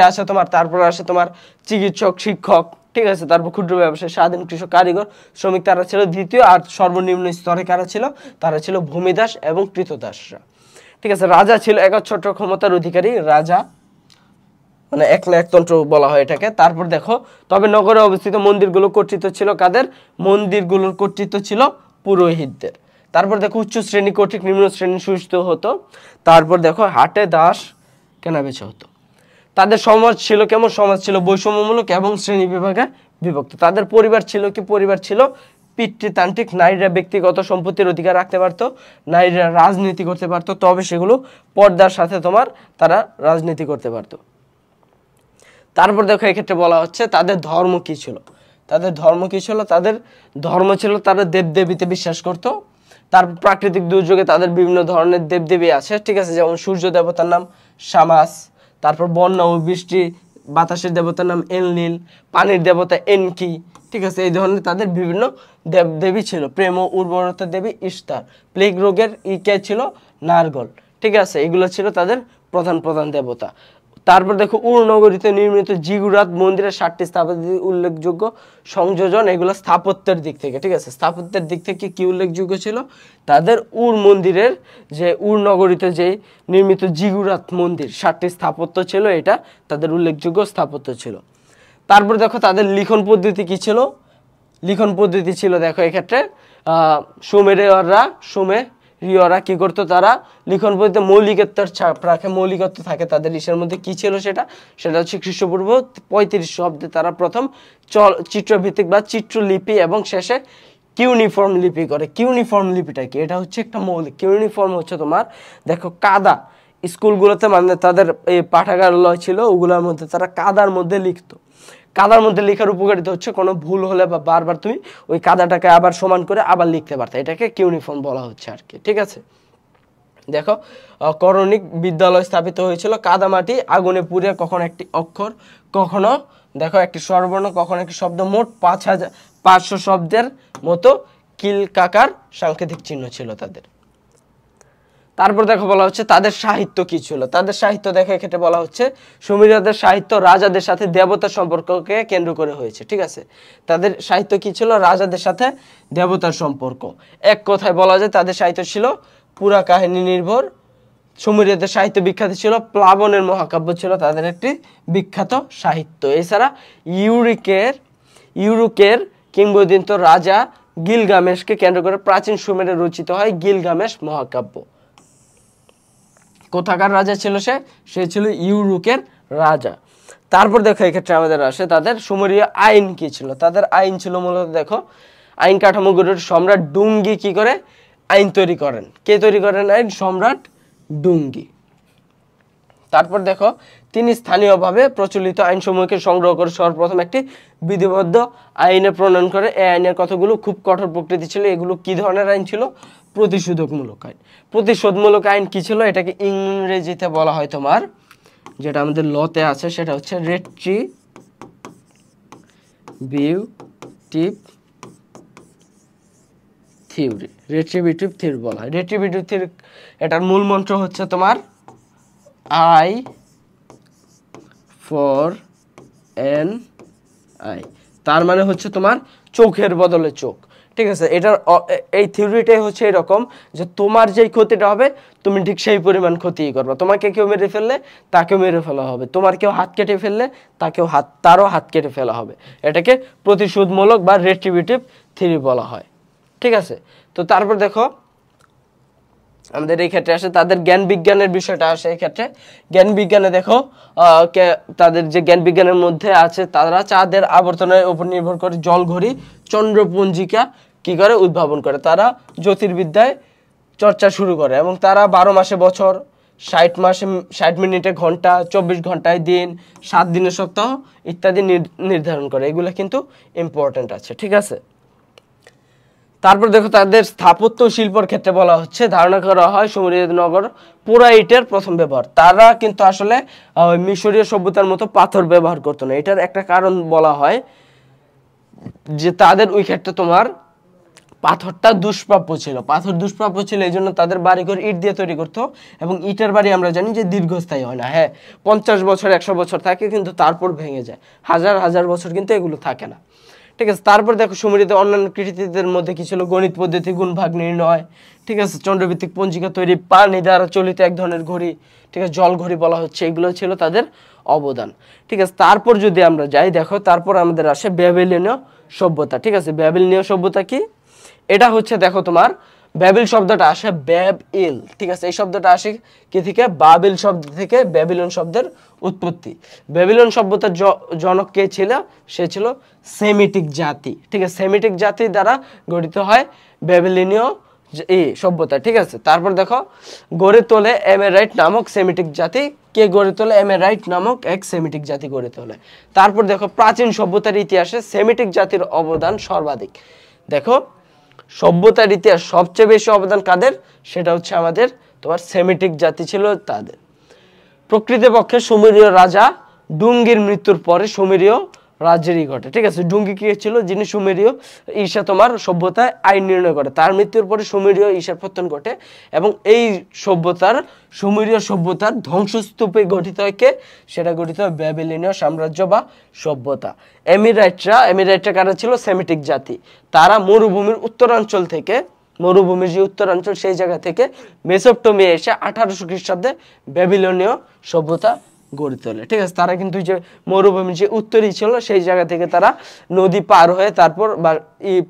আসে তোমার, তারপর আসে তোমার চিকিৎসক, শিক্ষক। ঠিক আছে, তারপর ক্ষুদ্র ব্যবসায়ী, স্বাধীন কৃষক, কারিগর, শ্রমিক, তারা ছিল দ্বিতীয়। আর সর্বনিম্ন স্তরে কারা ছিল? তারা ছিল ভূমিদাস এবং কৃতদাসরা। ঠিক আছে, রাজা ছিল একচ্ছত্র ক্ষমতার অধিকারী রাজা, মানে এক না একতন্ত্র বলা হয় এটাকে। তারপর দেখো তবে নগরে অবস্থিত মন্দিরগুলো কর্তৃত্ব ছিল কাদের? মন্দিরগুলোর কর্তৃত্ব ছিল পুরোহিতদের। তারপর দেখো উচ্চ শ্রেণী কর্তৃক নিম্ন শ্রেণী সুস্থ হতো। তারপর দেখো হাটে দাস কেনা বেচা হতো। তাদের সমাজ ছিল কেমন? সমাজ ছিল বৈষম্যমূলক এবং শ্রেণী বিভাগে বিভক্ত। তাদের পরিবার ছিল কি? পরিবার ছিল পিতৃতান্ত্রিক। নারীরা ব্যক্তিগত সম্পত্তির অধিকার রাখতে পারতো, নারীরা রাজনীতি করতে পারতো, তবে সেগুলো পর্দার সাথে তোমার তারা রাজনীতি করতে পারতো। তারপর দেখো এক্ষেত্রে বলা হচ্ছে তাদের ধর্ম কি ছিল? তাদের ধর্ম কি ছিল? তাদের ধর্ম ছিল তারা দেবদেবীতে বিশ্বাস করত। তারপর প্রাকৃতিক দুর্যোগে তাদের বিভিন্ন ধরনের দেবদেবী আছে। ঠিক আছে, যেমন সূর্য দেবতার নাম শামাস, তারপর বন্যা ও বৃষ্টি বাতাসের দেবতার নাম এনলিল, পানির দেবতা এনকি। ঠিক আছে, এই ধরনের তাদের বিভিন্ন দেবদেবী ছিল। প্রেম ও উর্বরতার দেবী ইস্তার, প্লেগ রোগের কে ছিল? নারগল। ঠিক আছে, এগুলো ছিল তাদের প্রধান প্রধান দেবতা। তারপর দেখো উরনগরীতে নির্মিত জিগুরাত মন্দিরের 7টি স্থাপত্যের উল্লেখযোগ্য সংযোজন, এগুলো স্থাপত্যের দিক থেকে। ঠিক আছে, স্থাপত্যের দিক থেকে কি উল্লেখযোগ্য ছিল? তাদের উর মন্দিরের যে উরনগরীতে যে নির্মিত জিগুরাত মন্দির 7টি স্থাপত্য ছিল, এটা তাদের উল্লেখযোগ্য স্থাপত্য ছিল। তারপর দেখো তাদের লিখন পদ্ধতি কি ছিল? লিখন পদ্ধতি ছিল দেখো এক্ষেত্রে সুমেরীয়রা কি করতো? তারা লিখন পদ্ধতিতে মৌলিকত্বের ছাপ রাখে, মৌলিকত্ব থাকে তাদের ইসের মধ্যে। কি ছিল সেটা? সেটা হচ্ছে খ্রিস্টপূর্ব 3500 অব্দে তারা প্রথম চিত্রভিত্তিক বা চিত্রলিপি এবং শেষে কিউনিফর্ম লিপি করে। কিউনিফর্ম লিপিটা কি? এটা হচ্ছে একটা মৌলিক। কিউনিফর্ম হচ্ছে তোমার দেখো কাদা স্কুলগুলোতে, মানে তাদের এই পাঠাগারালয় ছিল, ওগুলোর মধ্যে তারা কাদার মধ্যে লিখতো। কাদার মধ্যে লেখার উপকারিতা হচ্ছে কোনো ভুল হলে বা বারবার তুমি ওই কাদাটাকে আবার সমান করে আবার লিখতে পারতে, এটাকে কিউনিফর্ম বলা হচ্ছে আর কি। ঠিক আছে, দেখো করণিক বিদ্যালয় স্থাপিত হয়েছিল কাদামাটি আগুনে পুড়ে, কখনো একটি অক্ষর, কখনো দেখো একটি স্বরবর্ণ, কখনো একটি শব্দ, মোট 500 শব্দের মতো কিলকাকার সাংকেতিক চিহ্ন ছিল তাদের। তারপর দেখো বলা হচ্ছে তাদের সাহিত্য কি ছিল? তাদের সাহিত্য দেখো এক্ষেত্রে বলা হচ্ছে সুমেরীয়দের সাহিত্য রাজাদের সাথে দেবতার সম্পর্ককে কেন্দ্র করে হয়েছে। ঠিক আছে, তাদের সাহিত্য কি ছিল? রাজাদের সাথে দেবতার সম্পর্ক। এক কথায় বলা যায় তাদের সাহিত্য ছিল পুরা কাহিনী নির্ভর। সুমেরীয়দের সাহিত্য বিখ্যাত ছিল, প্লাবনের মহাকাব্য ছিল তাদের একটি বিখ্যাত সাহিত্য। এছাড়া ইউরুকের কিংবদন্তি রাজা গিলগামেশকে কেন্দ্র করে প্রাচীন সুমেরে রচিত হয় গিলগামেশ মহাকাব্য। কোথাকার রাজা ছিল সে? সে ছিল ইউরুকের রাজা। তারপর দেখো এক্ষেত্রে আমাদের আসে তাদের সুমেরীয় আইন কি ছিল। তাদের আইন ছিল মূলত দেখো আইন কাঠামো গড়ে সম্রাট ডুঙ্গি কি করে আইন তৈরি করেন। কে তৈরি করেন আইন? সম্রাট ডুঙ্গি। তারপর দেখো তিনি স্থানীয়ভাবে প্রচলিত আইনসমূহকে সংগ্রহ করে সর্বপ্রথম একটি বিধিবদ্ধ আইনে প্রণয়ন করে। এই আইনের কতগুলো খুব কঠোর প্রকৃতি ছিল। এগুলো কি ধরনের আইন ছিল? প্রতিশোধকমূলক আইন। প্রতিশোধমূলক আইন কি ছিল? এটাকে ইংরেজিতে বলা হয় তোমার, যেটা আমাদের লতে আছে সেটা হচ্ছে রেট্রিবিউটিভ থিওরি। রেট্রিবিউটিভ থিওরি বলা হয়। রেট্রিবিউটিভ থিওরি এটার মূল মন্ত্র হচ্ছে তোমার আই ফর এন আই। তার মানে হচ্ছে তোমার চোখের বদলে চোখ। ঠিক আছে, এটার এই থিওরিটাই হচ্ছে এরকম যে তোমার যেই ক্ষতিটা হবে তুমি ঠিক সেই পরিমাণ ক্ষতি করবে। তোমাকে কেউ মেরে ফেললে তাকেও মেরে ফেলা হবে, তোমার কেউ হাত কেটে ফেললে তারও হাত কেটে ফেলা হবে। এটাকে প্রতিশোধমূলক বা রেট্রিবিউটিভ থিওরি বলা হয়। ঠিক আছে, তো তারপর দেখো আমাদের এই ক্ষেত্রে আসে তাদের জ্ঞান বিজ্ঞানের বিষয়টা আসে। এই ক্ষেত্রে জ্ঞান বিজ্ঞানে দেখো তাদের যে জ্ঞান বিজ্ঞানের মধ্যে আছে তারা চাঁদের আবর্তনের উপর নির্ভর করে জলঘড়ি চন্দ্রপঞ্জিকা কি করে উদ্ভাবন করে। তারা জ্যোতির্বিদ্যায় চর্চা শুরু করে এবং তারা 12 মাসে বছর, 60 মিনিটে ঘন্টা, 24 ঘন্টায় দিন, 7 দিনের সপ্তাহ ইত্যাদি নির্ধারণ করে। এগুলো কিন্তু ইম্পর্টেন্ট আছে। ঠিক আছে, তারপর দেখো তাদের স্থাপত্য শিল্পের ক্ষেত্রে বলা হচ্ছে ধারণা করা হয় সুমেরীয় নগর পোড়া ইটের প্রথম ব্যবহার। তারা কিন্তু আসলে মিশরীয় সভ্যতার মতো পাথর ব্যবহার করতো না। এটার একটা কারণ বলা হয় যে তাদের ওই ক্ষেত্রে তোমার পাথরটা দুষ্প্রাপ্য ছিল। পাথর দুষ্প্রাপ্য ছিল, এই জন্য তাদের বাড়িঘর ইট দিয়ে তৈরি করতো এবং ইটের বাড়ি আমরা জানি যে দীর্ঘস্থায়ী হয় না। হ্যাঁ, 50 বছর 100 বছর থাকে কিন্তু তারপর ভেঙে যায়। হাজার হাজার বছর কিন্তু এগুলো থাকে না। ঠিক আছে, তারপর দেখো সুমেরীয়দের অন্যান্য কৃতিত্বের মধ্যে কি ছিল? গণিত পদ্ধতি, গুণ ভাগ নির্ণয়, ঠিক আছে, চন্দ্রভিত্তিক পঞ্জিকা তৈরি, পানি দ্বারা চলিত এক ধরনের ঘড়ি, ঠিক আছে, জল ঘড়ি বলা হচ্ছে, এগুলো ছিল তাদের অবদান। ঠিক আছে, তারপর যদি আমরা যাই দেখো তারপর আমাদের আসে ব্যাবিলনীয় সভ্যতা। ঠিক আছে, ব্যাবিলনীয় সভ্যতা কি? এটা হচ্ছে দেখো তোমার ব্যাবিল শব্দটা আসে ব্যাব-ইল। ঠিক আছে, এই শব্দটা আসে কি থেকে? বাবিল শব্দ থেকে ব্যাবিলন শব্দের উৎপত্তি। ব্যাবিলন সভ্যতার জনক কে ছিল? সে ছিল সেমিটিক জাতি। ঠিক আছে, সেমিটিক জাতি দ্বারা গঠিত হয় ব্যাবিলনীয় এই সভ্যতা। ঠিক আছে, তারপর দেখো গড়ে তোলে এমেরাইট নামক সেমিটিক জাতি। কে গড়ে তোলে? এমেরাইট নামক এক সেমিটিক জাতি গড়ে তোলে। তারপর দেখো প্রাচীন সভ্যতার ইতিহাসে সেমিটিক জাতির অবদান সর্বাধিক। দেখো সভ্যতার ইতিহাস সবচেয়ে বেশি অবদান কাদের? সেটা হচ্ছে আমাদের তোমার সেমিটিক জাতি ছিল তাদের। প্রকৃতপক্ষে সুমেরীয় রাজা ডুঙ্গির মৃত্যুর পরে সুমেরীয় রাজ্যেরই ঘটে। ঠিক আছে, ডুঙ্গি কি ছিল? যিনি সুমেরীয় ঈশা তোমার সভ্যতায় আইন নির্ণয় করে, তার মৃত্যুর পরে সুমেরীয় ঈশার পতন ঘটে এবং এই সুমেরীয় সভ্যতার ধ্বংসস্তূপে গঠিত হয় কে? সেটা গঠিত হয় ব্যাবিলনীয় সাম্রাজ্য বা সভ্যতা। এমিরাইটরা কারা ছিল? সেমিটিক জাতি। তারা মরুভূমির উত্তরাঞ্চল থেকে, মরুভূমির যে উত্তরাঞ্চল সেই জায়গা থেকে মেসোপটেমিয়া এসে 1800 খ্রিস্টাব্দে ব্যাবিলনীয় সভ্যতা গড়ে তোলে। ঠিক আছে, তারা কিন্তু যে মরুভূমি যে উত্তরই ছিল সেই জায়গা থেকে তারা নদী পার হয়ে তারপর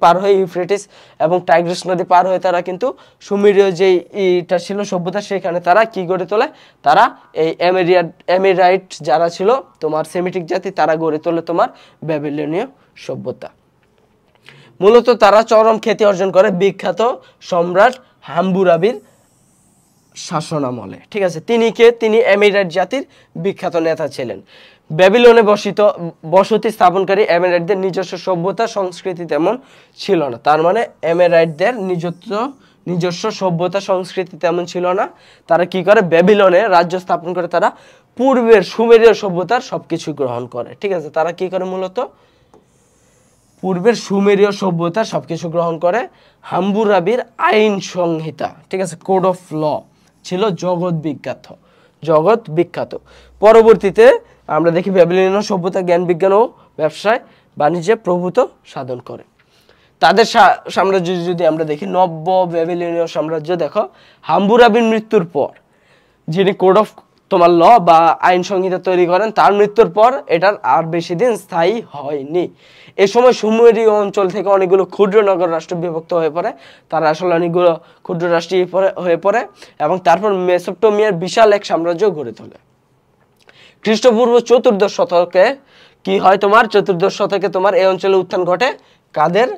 পার হয়ে ইউফ্রেটিস এবং টাইগ্রিস নদী পার হয়ে তারা কিন্তু সুমেরীয় যে ইটা ছিল সভ্যতা সেখানে তারা কি গড়ে তোলে? তারা এই এমিরাইট যারা ছিল তোমার সেমিটিক জাতি তারা গড়ে তোলে তোমার ব্যাবিলনীয় সভ্যতা। মূলত তারা চরম খ্যাতি অর্জন করে বিখ্যাত সম্রাট হাম্বুরাবির শাসনামলে। ঠিক আছে, তিনি কে? তিনি এমিরাইট জাতির বিখ্যাত নেতা ছিলেন। ব্যাবিলনে বসতি স্থাপনকারী এমিরাইটদের নিজস্ব সভ্যতা সংস্কৃতি তেমন ছিল না। তার মানে এমিরাইটদের নিজস্ব সভ্যতা সংস্কৃতি তেমন ছিল না। তারা কি করে? ব্যাবিলনে রাজ্য স্থাপন করে তারা পূর্বের সুমেরীয় সভ্যতার সবকিছু গ্রহণ করে। ঠিক আছে, তারা কি করে? মূলত পূর্বের সুমেরীয় সভ্যতার সবকিছু গ্রহণ করে। হাম্বুরাবির আইন সংহিতা, ঠিক আছে, কোড অফ ল ছিল জগৎ বিখ্যাত। পরবর্তীতে আমরা দেখি ব্যাবিলনীয় সভ্যতা জ্ঞান বিজ্ঞান ও ব্যবসায় বাণিজ্যে প্রভূত সাধন করে। তাদের সাম্রাজ্য যদি আমরা দেখি নব্য ব্যাবিলনীয় সাম্রাজ্য, দেখো হাম্বুরাবির মৃত্যুর পর যিনি কোড অফ তোমার ল বা আইন সংহিতা তৈরি করেন তার মৃত্যুর পর এটার আর বেশি দিন স্থায়ী হয়নি। এ সময় সুমেরীয় অঞ্চল থেকে অনেকগুলো ক্ষুদ্র নগর রাষ্ট্র বিভক্ত হয়ে পড়ে। তারা আসলে অনেকগুলো ক্ষুদ্র রাষ্ট্র হয়ে পড়ে এবং তারপর মেসোপটেমিয়ার বিশাল এক সাম্রাজ্য গড়ে তোলে। খ্রিস্টপূর্ব চতুর্দশ শতকে কি হয় তোমার, চতুর্দশ শতকে তোমার এই অঞ্চলে উত্থান ঘটে কাদের,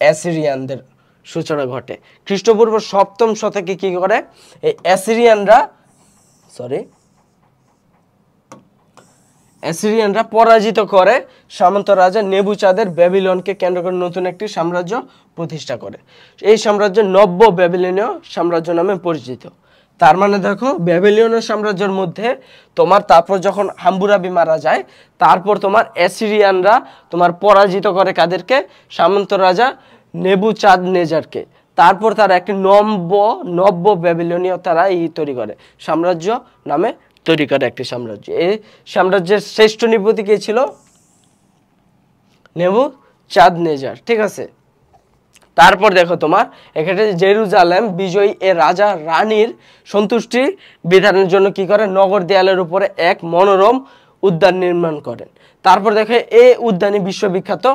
অ্যাসিরিয়ানদের সূচনা ঘটে। খ্রিস্টপূর্ব সপ্তম শতকে কি করে এই অ্যাসিরিয়ানরা পরাজিত করে সামন্ত রাজা নেবুচাঁদের ব্যাবিলনকে কেন্দ্র করে নতুন একটি সাম্রাজ্য প্রতিষ্ঠা করে। এই সাম্রাজ্য নব্য ব্যাবিলনীয় সাম্রাজ্য নামে পরিচিত। তার মানে দেখো ব্যাবিলনীয় সাম্রাজ্যের মধ্যে তোমার তারপর যখন হাম্বুরাবি মারা যায়, তারপর তোমার অ্যাসিরিয়ানরা তোমার পরাজিত করে কাদেরকে, সামন্ত রাজা নেবুচাঁদনেজারকে। তারপর তারা একটি নব্য ব্যাবিলনীয় তারা তৈরি করে, সাম্রাজ্য নামে তৈরি করে একটি সাম্রাজ্য। এই সাম্রাজ্যের শ্রেষ্ঠ নৃপতি কে ছিল, নেবুচাঁদনেজার, ঠিক আছে। তারপর দেখো তোমার এখানে জেরুজালেম বিজয়ী এ রাজা রানীর সন্তুষ্টি বিধানের জন্য কি করে, নগর দেয়ালের উপরে এক মনোরম উদ্যান নির্মাণ করেন। তারপর দেখো এই উদ্যানে বিশ্ববিখ্যাত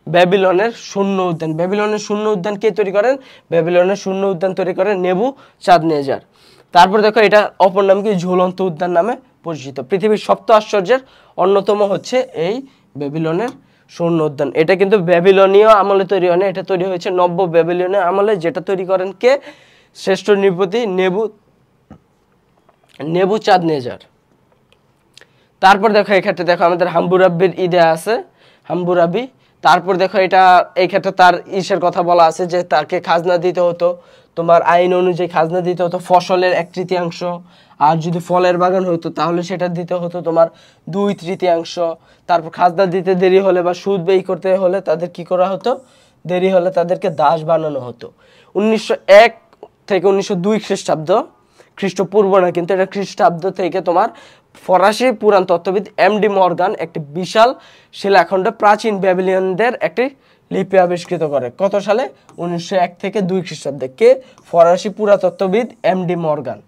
ব্যাবিলনের শূন্য উদ্যান। ব্যাবিলনের শূন্য উদ্যান কে তৈরি করেন, ব্যাবিলনের শূন্য উদ্যান তৈরি করেন নেবুচাঁদনেজার। তারপর দেখো এটা অপর নাম কি, ঝুলন্ত উদ্যান নামে পরিচিত। পৃথিবীর সপ্ত আশ্চর্যের অন্যতম হচ্ছে এই ব্যাবিলনের শূন্য উদ্যান। এটা কিন্তু ব্যাবিলনীয় আমলে তৈরি হয় না, এটা তৈরি হয়েছে নব্য ব্যাবিলনীয় আমলে, যেটা তৈরি করেন কে, শ্রেষ্ঠ নৃপতি নেবুচাঁদনেজার। তারপর দেখো এক্ষেত্রে দেখো আমাদের হাম্বুরাবির ঈদে আছে, হাম্বুরাবি। তারপর দেখো এটা এই ক্ষেত্রে তার ইসের কথা বলা আছে যে তাকে খাজনা দিতে হতো, তোমার আইন অনুযায়ী খাজনা দিতে হতো ফসলের 1/3, আর যদি ফলের বাগান হতো তাহলে সেটা দিতে হতো তোমার 2/3। তারপর খাজনা দিতে দেরি হলে বা সুদ ব্যয় করতে হলে তাদের কি করা হতো, দেরি হলে তাদেরকে দাস বানানো হতো। 1901 থেকে 1902 খ্রিস্টাব্দ, খ্রিস্টপূর্ব না কিন্তু এটা খ্রিস্টাব্দ থেকে তোমার ফরাসি পুরাণ তত্ত্ববিদ এমডি মর্গান একটি বিশাল শিলাখণ্ডে প্রাচীন ব্যাবিলিয়নদের একটি লিপি আবিষ্কৃত করে। কত সালে, 1901 থেকে 2 খ্রিস্টাব্দে। কে, ফরাসি পুরাতত্ত্ববিদ এমডি মর্গান।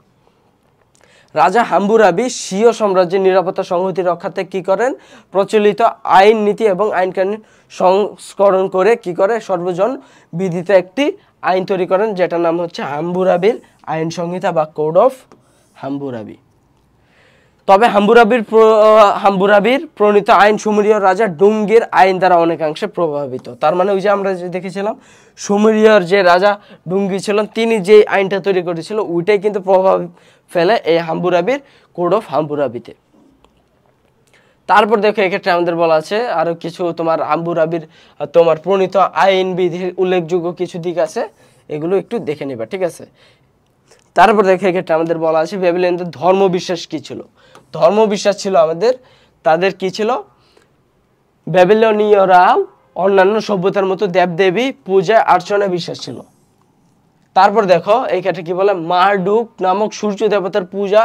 রাজা হাম্বুরাবি স্বীয় সাম্রাজ্যের নিরাপত্তা সংহতি রক্ষার্থে কি করেন, প্রচলিত আইন নীতি এবং আইন কানুন সংস্করণ করে কি করে, সর্বজন বিধিত একটি আইন তৈরি করেন, যেটার নাম হচ্ছে হাম্বুরাবির আইন সংহিতা বা কোড অফ হাম্বুরাবি। তবে হাম্বুরাবির প্রণীত আইন সুমেরীয় রাজা ডুঙ্গির আইন দ্বারা অনেকাংশে প্রভাবিত। তার মানে ওই যে আমরা যে দেখেছিলাম সুমেরীয়র যে রাজা ডুঙ্গি ছিলেন তিনি যে আইনটা তৈরি করেছিল ওইটাই কিন্তু প্রভাব ফেলে এই হাম্বুরাবির কোড অফ হাম্বুরাবিতে। তারপর দেখো এক্ষেত্রে আমাদের বলা আছে আরো কিছু তোমার হাম্বুরাবির তোমার প্রণীত আইন বিধির উল্লেখযোগ্য কিছু দিক আছে, এগুলো একটু দেখে নেবা, ঠিক আছে। তারপর দেখো এক্ষেত্রে আমাদের বলা আছে ব্যাবিলনীয়দের ধর্মবিশ্বাস কি ছিল। ধর্মবিশ্বাস ছিল আমাদের, তাদের কি ছিল, ব্যাবিলনীয়রা অন্যান্য সভ্যতার মতো দেবদেবী পূজা অর্চনায় বিশ্বাস ছিল। তারপর দেখো এই ক্ষেত্রে কি বলে, মারডুক নামক সূর্য দেবতার পূজা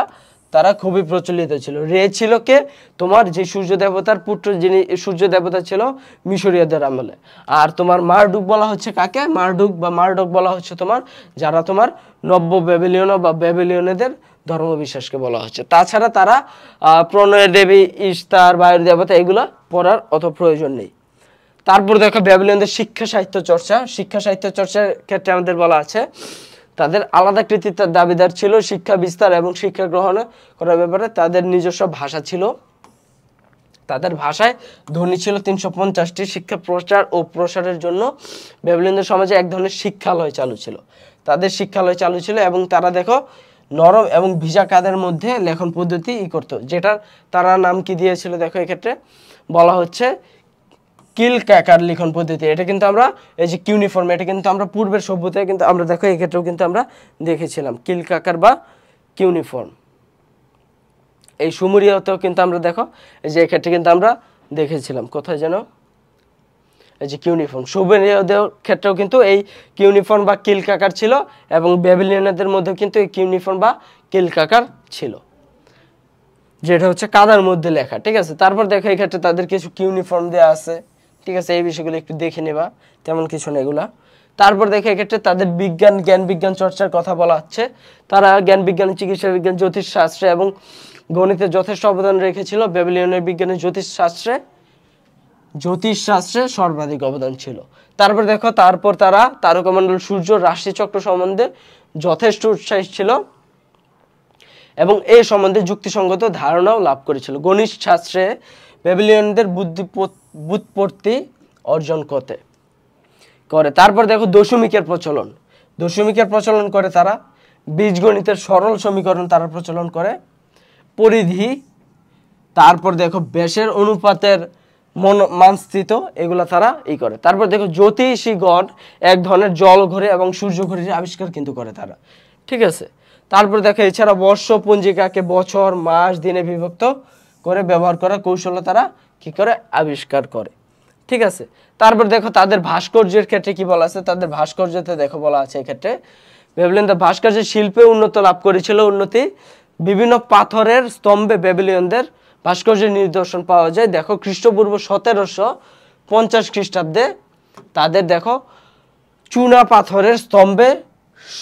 তারা খুবই প্রচলিত ছিল। রে ছিল কে, তোমার যে সূর্য দেবতার পুত্র যিনি সূর্য দেবতা ছিল মিশরীয়দের আমলে। আর তোমার মারডুক বলা হচ্ছে কাকে, মারডুক বলা হচ্ছে তোমার যারা তোমার নব্য ব্যাবিলনীয় বা ব্যাবিলনীয়দের ধর্মবিশ্বাসকে বলা হচ্ছে। তাছাড়া তারা প্রণয়ের দেবী ইস্তার, বায়ুর দেবতা এগুলো পড়ার অত প্রয়োজন নেই। তারপর দেখো ব্যাবিলনীয়দের শিক্ষা সাহিত্য চর্চার ক্ষেত্রে আমাদের বলা আছে তাদের আলাদা কৃতিত্বের দাবিদার ছিল শিক্ষা বিস্তার এবং শিক্ষা গ্রহণ করার ব্যাপারে তাদের নিজস্ব ভাষা ছিল। তাদের ভাষায় ধ্বনি ছিল 350টি। শিক্ষা প্রচার ও প্রসারের জন্য ব্যাবিলনীয় সমাজে এক ধরনের শিক্ষালয় চালু ছিল, তাদের শিক্ষালয় চালু ছিল। এবং তারা দেখো নরম এবং ভিজা কাদের মধ্যে লেখন পদ্ধতি করতো, যেটার তারা নাম কি দিয়েছিল দেখো এক্ষেত্রে বলা হচ্ছে কিলকাকার লিখন পদ্ধতি। এটা কিন্তু আমরা এই যে কিউনিফর্ম, এটা কিন্তু আমরা পূর্বের সভ্যতায় কিন্তু আমরা দেখো এই ক্ষেত্রেও কিন্তু আমরা দেখেছিলাম কিলকাকার বা কিউনিফর্ম। এই সুমেরীয়তেও কিন্তু আমরা দেখো এই যে এক্ষেত্রে কিন্তু আমরা দেখেছিলাম কোথায় যেন এই যে কিউনিফর্ম। সুমেরীয়দের ক্ষেত্রেও কিন্তু এই কিউনিফর্ম বা কিলকাকার ছিল এবং ব্যাবিলনীয়দের মধ্যেও কিন্তু এই কিউনিফর্ম বা কিলকাকার ছিল, যেটা হচ্ছে কাদার মধ্যে লেখা, ঠিক আছে। তারপর দেখো এই ক্ষেত্রে তাদের কিছু কিউনিফর্ম দেওয়া আছে, ঠিক আছে, এই বিষয়গুলো একটু দেখে নেবা, তেমন কিছু না এগুলা। তারপর দেখো এক্ষেত্রে তাদের জ্ঞান বিজ্ঞান চর্চার কথা বলা হচ্ছে। তারা জ্ঞান বিজ্ঞান, চিকিৎসা বিজ্ঞান, জ্যোতিষশাস্ত্রে এবং গণিতে যথেষ্ট অবদান রেখেছিল। ব্যাবিলনীয় বিজ্ঞানের জ্যোতিষশাস্ত্রে সর্বাধিক অবদান ছিল। তারপর দেখো তারা তারকামণ্ডল, সূর্য, রাশিচক্র সম্বন্ধে যথেষ্ট উৎসাহী ছিল এবং এই সম্বন্ধে যুক্তিসঙ্গত ধারণাও লাভ করেছিল। গণিত শাস্ত্রে ব্যাবিলনীয়দের বুৎপত্তি অর্জন করে। তারপর দেখো দশমিকের প্রচলন করে তারা, বীজগণিতের সরল সমীকরণ তারা প্রচলন করে, পরিধি, তারপর দেখো ব্যাসের অনুপাতের মানস্থিত, এগুলা তারা করে। তারপর দেখো জ্যোতিষীগণ এক ধরনের জল ঘড়ি এবং সূর্য ঘড়ির আবিষ্কার কিন্তু করে তারা, ঠিক আছে। তারপর দেখো এছাড়া বর্ষ পঞ্জিকাকে বছর, মাস, দিনে বিভক্ত করে ব্যবহার করার কৌশল তারা কি করে আবিষ্কার করে, ঠিক আছে। তারপর দেখো তাদের ভাস্কর্যের ক্ষেত্রে কি বলা আছে, তাদের ভাস্কর্যতে দেখো বলা আছে এক্ষেত্রে ব্যাবিলনীয়দের ভাস্কর্যের শিল্পে লাভ করেছিল উন্নতি। বিভিন্ন পাথরের স্তম্ভে ব্যাবিলনীয়দের ভাস্কর্যের নিদর্শন পাওয়া যায়। দেখো খ্রিস্টপূর্ব 1750 খ্রিস্টাব্দে তাদের দেখো চুনা পাথরের স্তম্ভে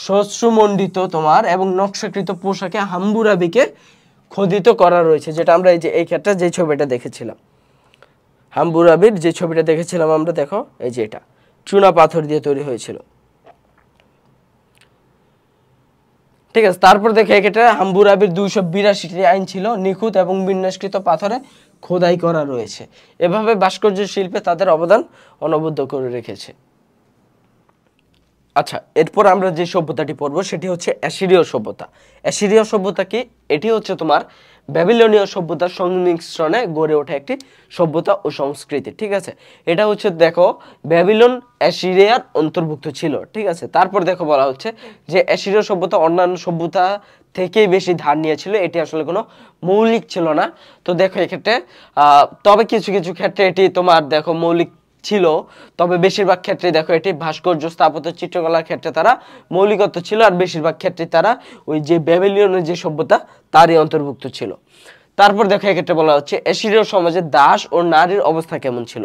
শস্যমণ্ডিত তোমার এবং নকশাকৃত পোশাকে হাম্বুরাবিকে খোদিত করা রয়েছে, যেটা আমরা এই ক্ষেত্রে যে ছবিটা দেখেছিলাম, হাম্বুরাবির যে ছবিটা দেখেছিলাম আমরা, দেখো এই যে এটা চুনা পাথর দিয়ে তৈরি হয়েছিল, ঠিক আছে। তারপর দেখে এক্ষেত্রে হাম্বুরাবির 282টি আইন ছিল নিখুঁত এবং বিন্যাসকৃত পাথরে খোদাই করা রয়েছে। এভাবে ভাস্কর্য শিল্পে তাদের অবদান অনবদ্য করে রেখেছে। আচ্ছা, এরপর আমরা যে সভ্যতাটি পড়বো সেটি হচ্ছে অ্যাসিরীয় সভ্যতা। অ্যাসিরীয় সভ্যতা কি? এটি হচ্ছে তোমার ব্যাবিলনীয় সভ্যতার সংমিশ্রণে গড়ে ওঠা একটি সভ্যতা ও সংস্কৃতি, ঠিক আছে। এটা হচ্ছে দেখো ব্যাবিলন অ্যাসিরিয়ার অন্তর্ভুক্ত ছিল, ঠিক আছে। তারপর দেখো বলা হচ্ছে যে অ্যাসিরীয় সভ্যতা অন্যান্য সভ্যতা থেকেই বেশি ধার নিয়েছিল, এটি আসলে কোনো মৌলিক ছিল না। তো দেখো এক্ষেত্রে তবে কিছু কিছু ক্ষেত্রে এটি তোমার দেখো মৌলিক ছিল, তবে বেশিরভাগ ক্ষেত্রে দেখো এটি ভাস্কর্য, স্থাপত্য, চিত্রকলার ক্ষেত্রে তারা মৌলিকত্ব ছিল, আর বেশিরভাগ ক্ষেত্রে তারা ওই যে ব্যাবিলনীয় যে সভ্যতা তারই অন্তর্ভুক্ত ছিল। তারপর দেখো এক্ষেত্রে বলা হচ্ছে অ্যাসিরীয় সমাজে দাস ও নারীর অবস্থা কেমন ছিল।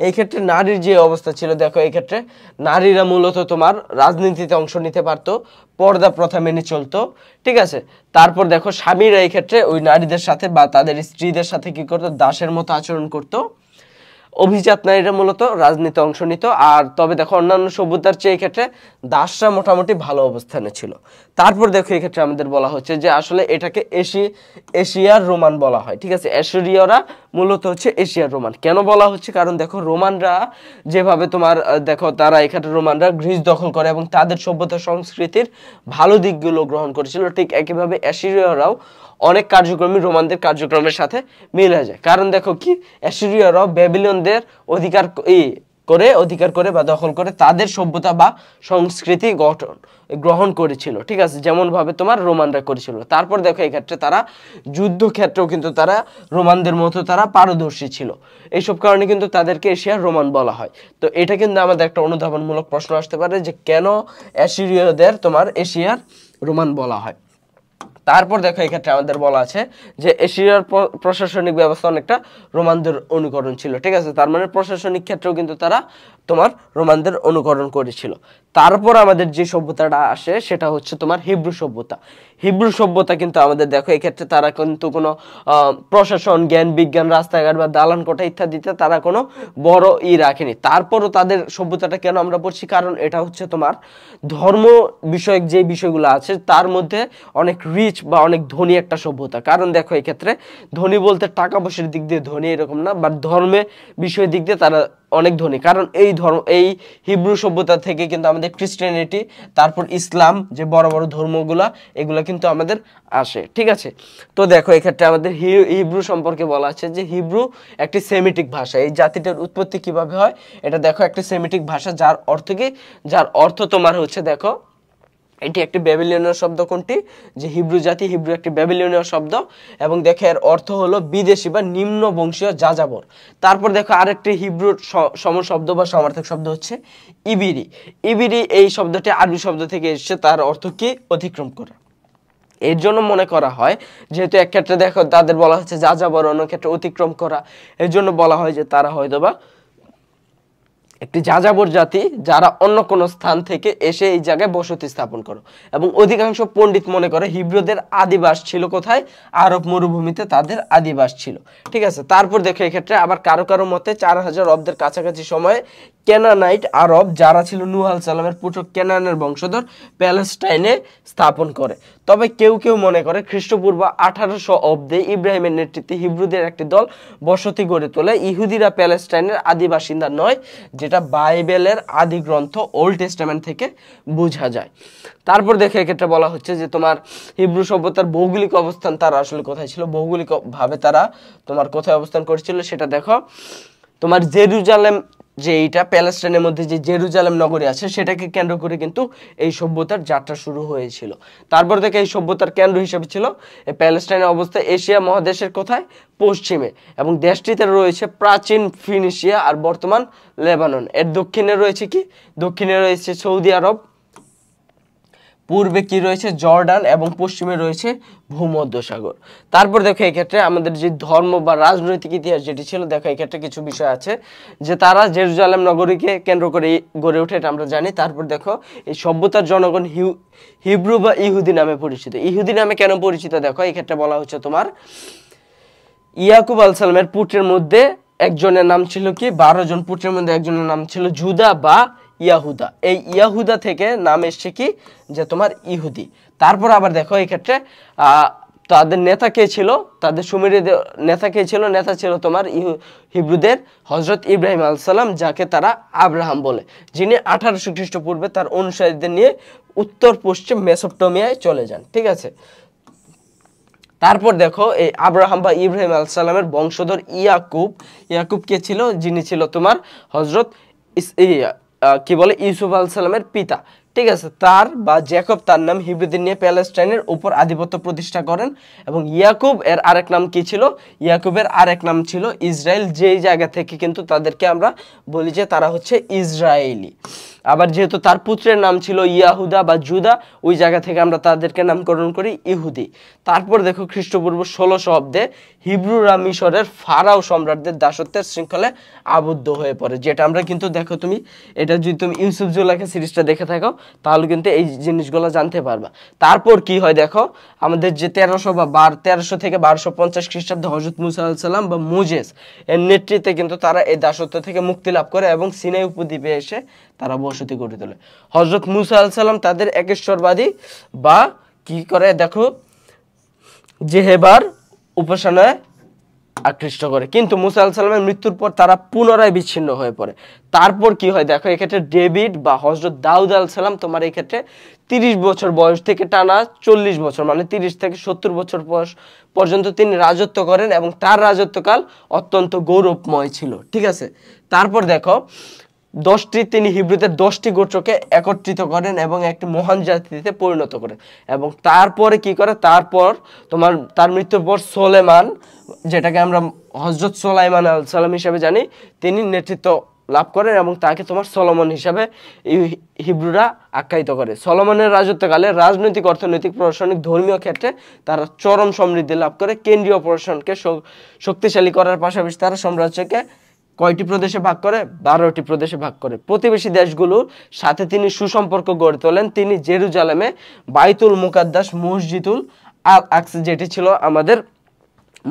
এই ক্ষেত্রে নারীর যে অবস্থা ছিল, দেখো এই ক্ষেত্রে নারীরা মূলত তোমার রাজনীতিতে অংশ নিতে পারতো, পর্দা প্রথা মেনে চলতো, ঠিক আছে। তারপর দেখো স্বামীরা এই ক্ষেত্রে ওই নারীদের সাথে বা তাদের স্ত্রীদের সাথে কি করতো, দাসের মতো আচরণ করতো। অভিজাত নারীরা মূলত রাজনীতিতে অংশ নিত। আর তবে দেখো অন্যান্য সভ্যতার চেয়ে এই ক্ষেত্রে দাসরা মোটামুটি ভালো অবস্থানে ছিল। তারপর দেখো এই ক্ষেত্রে আমাদের বলা হচ্ছে যে আসলে এটাকে এশিয়ার রোমান বলা হয়, ঠিক আছে। অ্যাসিরীয়রা মূলত হচ্ছে এশিয়ার রোমান। কেন বলা হচ্ছে? কারণ দেখো রোমানরা যেভাবে তোমার দেখো তারা এক্ষেত্রে রোমানরা গ্রিস দখল করে এবং তাদের সভ্যতা সংস্কৃতির ভালো দিকগুলো গ্রহণ করেছিল, ঠিক একইভাবে অ্যাসিরীয়রাও অনেক কার্যক্রমী রোমানদের কার্যক্রমের সাথে মিলে যায়। কারণ দেখো কি অ্যাসিরীয়রাও ব্যাবিলনদের অধিকার করে বা দখল করে তাদের সভ্যতা বা সংস্কৃতি গ্রহণ করেছিল, ঠিক আছে, যেমন ভাবে তোমার রোমানরা করেছিল। তারপর দেখো এই ক্ষেত্রে তারা যুদ্ধক্ষেত্রেও কিন্তু তারা রোমানদের মতো তারা পারদর্শী ছিল। এইসব কারণে কিন্তু তাদেরকে এশিয়ার রোমান বলা হয়। তো এটা কিন্তু আমাদের একটা অনুধাবনমূলক প্রশ্ন আসতে পারে যে কেন অ্যাসিরীয়দের তোমার এশিয়ার রোমান বলা হয়। তারপর দেখো এক্ষেত্রে আমাদের বলা আছে যে এশিয়ার প্রশাসনিক ব্যবস্থা অনেকটা রোমানদের অনুকরণ ছিল, ঠিক আছে। তার মানে প্রশাসনিক ক্ষেত্রেও কিন্তু তারা তোমার রোমানদের অনুকরণ করেছিল। তারপর আমাদের যে সভ্যতাটা আসে সেটা হচ্ছে তোমার হিব্রু সভ্যতা। হিব্রু সভ্যতা কিন্তু আমাদের দেখো এই ক্ষেত্রে তারা কিন্তু কোনো প্রশাসন, জ্ঞান, বিজ্ঞান, রাস্তাঘাট বা দালান কোঠা ইত্যাদিতে তারা কোনো বড় রাখেনি। তারপরও তাদের সভ্যতাটা কেন আমরা পড়ছি, কারণ এটা হচ্ছে তোমার ধর্ম বিষয়ক যে বিষয়গুলো আছে তার মধ্যে অনেক রিচ বা অনেক ধনী একটা সভ্যতা। কারণ দেখো এই ক্ষেত্রে ধনী বলতে টাকা পয়সার দিক দিয়ে ধনী এরকম না, বাট ধর্মের বিষয়ের দিক দিয়ে তারা অনেক ধনী। কারণ এই হিব্রু সভ্যতা থেকে কিন্তু আমাদের খ্রিস্টানিটি, তারপর ইসলাম, যে বড় বড় ধর্মগুলা, এগুলা কিন্তু আমাদের আসে, ঠিক আছে। তো দেখো এক্ষেত্রে আমাদের হিব্রু সম্পর্কে বলা আছে যে হিব্রু একটি সেমিটিক ভাষা। এই জাতিটার উৎপত্তি কিভাবে হয় এটা দেখো, একটি সেমিটিক ভাষা যার অর্থ কি, যার অর্থ তোমার হচ্ছে দেখো এটি একটি ব্যাবিলনীয় শব্দ। কোনটি? যে হিব্রু জাতি, হিব্রু একটি ব্যাবিলনীয় শব্দ এবং দেখো এর অর্থ হলো বিদেশি বা নিম্ন বংশীয় যাযাবর। তারপর দেখো আরেকটি হিব্রুর সমশব্দ বা সমার্থক শব্দ হচ্ছে ইবিরি। ইবিরি এই শব্দটি আরবি শব্দ থেকে এসেছে, তার অর্থ কি? অতিক্রম করা। এর জন্য মনে করা হয় যেহেতু এক ক্ষেত্রে দেখো তাদের বলা হচ্ছে যাযাবর, অন্য ক্ষেত্রে অতিক্রম করা, এর জন্য বলা হয় যে তারা হয়তোবা একটি যাযাবর জাতি যারা অন্য কোনো স্থান থেকে এসে এই জায়গায় বসতি স্থাপন করো। এবং অধিকাংশ পণ্ডিত মনে করে হিব্রুদের আদিবাস ছিল কোথায়? আরব মরুভূমিতে তাদের আদিবাস ছিল, ঠিক আছে। তারপর দেখো এক্ষেত্রে আবার কারো কারো মতে 4000 অব্দের কাছাকাছি সময়ে কেনানাইট আরব যারা ছিল নূহ আলাইহিস সালামের পুত্র কেনানের বংশধর প্যালেস্টাইনে স্থাপন করে। তবে কেউ কেউ মনে করে খ্রিস্টপূর্ব 1800 অব্দে ইব্রাহিমের নেতৃত্বে হিব্রুদের একটি দল বসতি গড়ে তোলে। ইহুদিরা প্যালেস্টাইনের আদি বাসিন্দা নয়, যেটা বাইবেলের আদি গ্রন্থ ওল্ড টেস্টামেন্ট থেকে বোঝা যায়। তারপর দেখে এক্ষেত্রে বলা হচ্ছে যে তোমার হিব্রু সভ্যতার ভৌগোলিক অবস্থান তারা আসলে কোথায় ছিল, ভৌগোলিক ভাবে তারা তোমার কোথায় অবস্থান করেছিল সেটা দেখো। তোমার জেরুজালেম, যে এইটা প্যালেস্টাইনের মধ্যে যে জেরুজালেম নগরী আছে, সেটাকে কেন্দ্র করে কিন্তু এই সভ্যতার যাত্রা শুরু হয়েছিল। তারপর থেকে এই সভ্যতার কেন্দ্র হিসেবে ছিল এই প্যালেস্টাইনের অবস্থা এশিয়া মহাদেশের কোথায়, পশ্চিমে, এবং দেশটিতে রয়েছে প্রাচীন ফিনিশিয়া আর বর্তমান লেবানন। এর দক্ষিণে রয়েছে কি, দক্ষিণে রয়েছে সৌদি আরব, পূর্বে কি রয়েছে জর্ডান, এবং পশ্চিমে রয়েছে ভূমধ্যসাগর। তারপর দেখো এই ক্ষেত্রে আমাদের যে ধর্ম বা রাজনৈতিক ইতিহাস যেটি ছিল, দেখো এই ক্ষেত্রে কিছু বিষয় আছে যে তারা জেরুজালেম নগরীকে কেন্দ্র করে গড়ে ওঠে, এটা আমরা জানি। তারপর দেখো এই সভ্যতার জনগণ হিব্রু বা ইহুদি নামে পরিচিত। ইহুদি নামে কেন পরিচিত, দেখো এই ক্ষেত্রে বলা হচ্ছে তোমার ইয়াকুব আলাইহিসসালামের পুত্রের মধ্যে একজনের নাম ছিল কি, 12 জন পুত্রের মধ্যে একজনের নাম ছিল জুদা বা ইয়াহুদা। এই ইয়াহুদা থেকে নাম এসছে কি, যে তোমার ইহুদি। তারপর আবার দেখো এই ক্ষেত্রে তাদের নেতা কে ছিল, তাদের সুমেরীয় নেতা কে ছিল, নেতা ছিল তোমার হিব্রুদের হযরত ইব্রাহিম আলাইহিস সালাম, যাকে তারা আব্রাহাম বলে, যিনি 1800 খ্রিস্টপূর্বে তার অনুসারীদের নিয়ে উত্তর পশ্চিম মেসোপটেমিয়ায় চলে যান। ঠিক আছে, তারপর দেখো এই আব্রাহাম বা ইব্রাহিম আলাইহিস সালামের বংশধর ইয়াকুব কে ছিল, যিনি ছিল তোমার হযরত কি বলে ইউসুফ আলাইহিস সালামের পিতা। ঠিক আছে, তার বা জ্যাকব তার নাম হিব্রুদের নিয়ে প্যালেস্টাইনের উপর আধিপত্য প্রতিষ্ঠা করেন। এবং ইয়াকুব এর আরেক নাম কি ছিল, ইয়াকুবের আরেক নাম ছিল ইসরায়েল, যেই জায়গা থেকে কিন্তু তাদেরকে আমরা বলি যে তারা হচ্ছে ইসরায়েলি। আবার যেহেতু তার পুত্রের নাম ছিল ইয়াহুদা বা জুদা, ওই জায়গা থেকে আমরা তাদেরকে নামকরণ করি ইহুদি। তারপর দেখো খ্রিস্টপূর্ব 1600 অব্দে হিব্রুরা মিশরের ফারাও সম্রাটদের দাসত্বের শৃঙ্খলে আবদ্ধ হয়ে পড়ে, যেটা আমরা কিন্তু দেখো তুমি এটা যদি তুমি ইউসুফ জুলাইখা সিরিজটা দেখে থাকো তাহলে কিন্তু এই জিনিসগুলো জানতে পারবা। তারপর কি হয় দেখো, আমাদের যে 1300 থেকে 1250 খ্রিস্টাব্দে হযরত মুসা আলাইহিস সালাম বা মোজেস এর নেতৃত্বে কিন্তু তারা এই দাসত্ব থেকে মুক্তি লাভ করে এবং সিনাই উপদ্বীপে এসে তারা বসতি গড়ে তোলে। হযরত মুসা আলাইহিস সালাম তাদের একেশ্বরবাদী বা কি করে দেখো জেহেবার উপাসনায় আকৃষ্ট করে, কিন্তু মুসা আলাইহিস সালামের মৃত্যুর পর তারা পুনরায় বিচ্ছিন্ন হয়ে পড়ে। তারপর কি হয় দেখো, এক্ষেত্রে ডেভিড বা হযরত দাউদ আলাইহিস সালাম তোমার এই ক্ষেত্রে 30 বছর বয়স থেকে টানা 40 বছর মানে 30 থেকে 70 বছর পর্যন্ত তিনি রাজত্ব করেন, এবং তার রাজত্বকাল অত্যন্ত গৌরবময় ছিল। ঠিক আছে, তারপর দেখো তিনি হিব্রুদের 10টি গোত্রকে একত্রিত করেন এবং একটি মহান জাতিতে পরিণত করেন। এবং তারপরে কি করে, তারপর তোমার তার মৃত্যুর পর সোলেমান, যেটাকে আমরা হযরত সুলাইমান আলাইহিস সালাম হিসেবে জানি, তিনি নেতৃত্ব লাভ করেন এবং তাকে তোমার সলোমন হিসাবে হিব্রুরা আখ্যায়িত করে। সলোমনের রাজত্বকালে রাজনৈতিক, অর্থনৈতিক, প্রশাসনিক, ধর্মীয় ক্ষেত্রে তারা চরম সমৃদ্ধি লাভ করে। কেন্দ্রীয় প্রশাসনকে শক্তিশালী করার পাশাপাশি তারা সাম্রাজ্যকে কয়টি প্রদেশে ভাগ করে, 12টি প্রদেশে ভাগ করে। প্রতিবেশী দেশগুলোর সাথে তিনি সুসম্পর্ক গড়ে তোলেন। তিনি জেরুজালেমে বাইতুল মুকাদ্দাস, মসজিদুল আল আকসা, যেটি ছিল আমাদের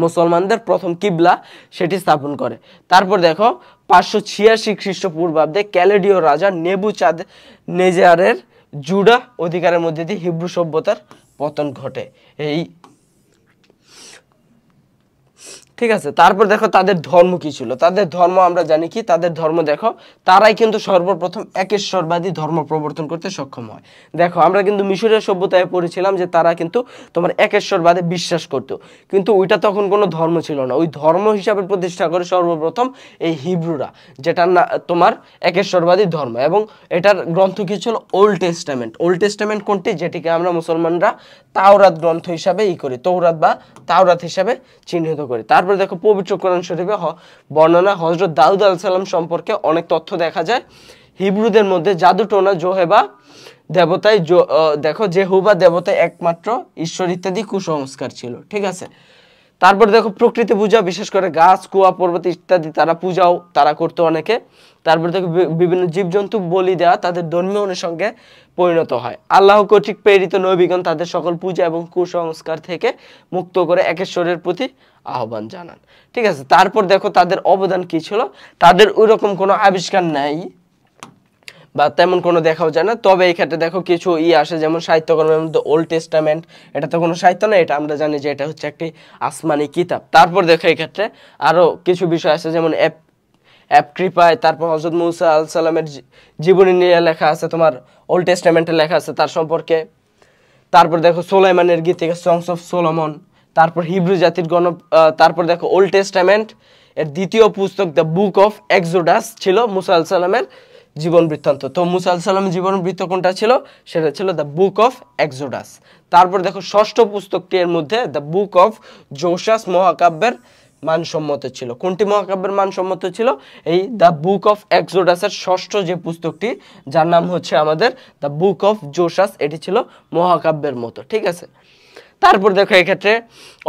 মুসলমানদের প্রথম কিবলা, সেটি স্থাপন করে। তারপর দেখো 586 খ্রিস্টপূর্বাব্দে ক্যালেডীয় রাজা নেবুচাঁদনেজারের জুডা অধিকারের মধ্যে দিয়ে হিব্রু সভ্যতার পতন ঘটে। এই ঠিক আছে, তারপর দেখো তাদের ধর্ম কি ছিল। তাদের ধর্ম আমরা জানি কি, তাদের ধর্ম দেখো তারাই কিন্তু সর্বপ্রথম একেশ্বরবাদী ধর্ম প্রবর্তন করতে সক্ষম হয়। দেখো আমরা কিন্তু মিশরীয় সভ্যতায় পড়েছিলাম যে তারা কিন্তু তোমার একেশ্বরবাদে বিশ্বাস করতো, কিন্তু ওইটা তখন কোনো ধর্ম ছিল না। ওই ধর্ম হিসাবে প্রতিষ্ঠা করে সর্বপ্রথম এই হিব্রুরা, যেটা না তোমার একেশ্বরবাদী ধর্ম। এবং এটার গ্রন্থ কি ছিল, ওল্ড টেস্টামেন্ট। ওল্ড টেস্টামেন্ট কোনটি, যেটিকে আমরা মুসলমানরা তাওরাত গ্রন্থ হিসাবে তৌরাত বা তাওরাত হিসাবে চিহ্নিত করি। তারপর দেখো পবিত্র কোরআন শরীফে বর্ণনা হযরত দাউদ আলাইহিস সালাম সম্পর্কে অনেক তথ্য দেখা যায়। হিব্রুদের মধ্যে জাদুটোনা, জোহেবা দেবতায় দেখো জেহুবা দেবতায় একমাত্র ঈশ্বর ইত্যাদি কুসংস্কার ছিল। ঠিক আছে, তারপর দেখো প্রকৃতি পূজা, বিশেষ করে গাছ, কুয়া, পর্বত ইত্যাদি তারা করতো অনেকে। তারপর দেখো বিভিন্ন জীবজন্তু বলি দেওয়া তাদের ধর্মীয় অনুষঙ্গে পরিণত হয়। আল্লাহ কর্তৃক প্রেরিত নবীগণ তাদের সকল পূজা এবং কুসংস্কার থেকে মুক্ত করে একেশ্বরের প্রতি আহ্বান জানান। ঠিক আছে, তারপর দেখো তাদের অবদান কি ছিল। তাদের ওইরকম কোনো আবিষ্কার নাই বা তেমন কোনো দেখাও যায় না। তবে এই ক্ষেত্রে দেখো কিছু আসে, যেমন সাহিত্যকর্মের মধ্যে ওল্ড টেস্টামেন্ট, এটা তো কোনো সাহিত্য না, এটা আমরা জানি যে এটা হচ্ছে একটি আসমানি কিতাব। তারপর দেখো এই ক্ষেত্রে আরো কিছু বিষয় আছে, যেমন অ্যাপক্রিপায়, তারপর হযরত মুসা আলাইহিস সালামের জীবনী নিয়ে লেখা আছে, তোমার ওল্ড টেস্টামেন্টে লেখা আছে তার সম্পর্কে। তারপর দেখো সোলাইমানের গীতিকা সংস অফ সোলোমন, তারপর হিব্রু জাতির তারপর দেখো ওল্ড টেস্টামেন্ট এর দ্বিতীয় পুস্তক দ্য বুক অফ এক্সোডাস ছিল মুসা আলাইহিস সালামের জীবন বৃত্তান্ত। তো মুসা আলাইহিস সালামের জীবন বৃত্ত কোনটা ছিল, সেটা ছিল দ্য বুক অফ এক্সোডাস। তারপর দেখো ষষ্ঠ পুস্তকটি এর মধ্যে দ্য বুক অফ জোশাস মহাকাব্যের মানসম্মত ছিল। কোনটি মহাকাব্যের মানসম্মত ছিল, এই দ্য বুক অফ এক্সোডাসের ষষ্ঠ যে পুস্তকটি, যার নাম হচ্ছে আমাদের দ্য বুক অফ জোশাস, এটি ছিল মহাকাব্যের মতো, ঠিক আছে। তারপর দেখো এক্ষেত্রে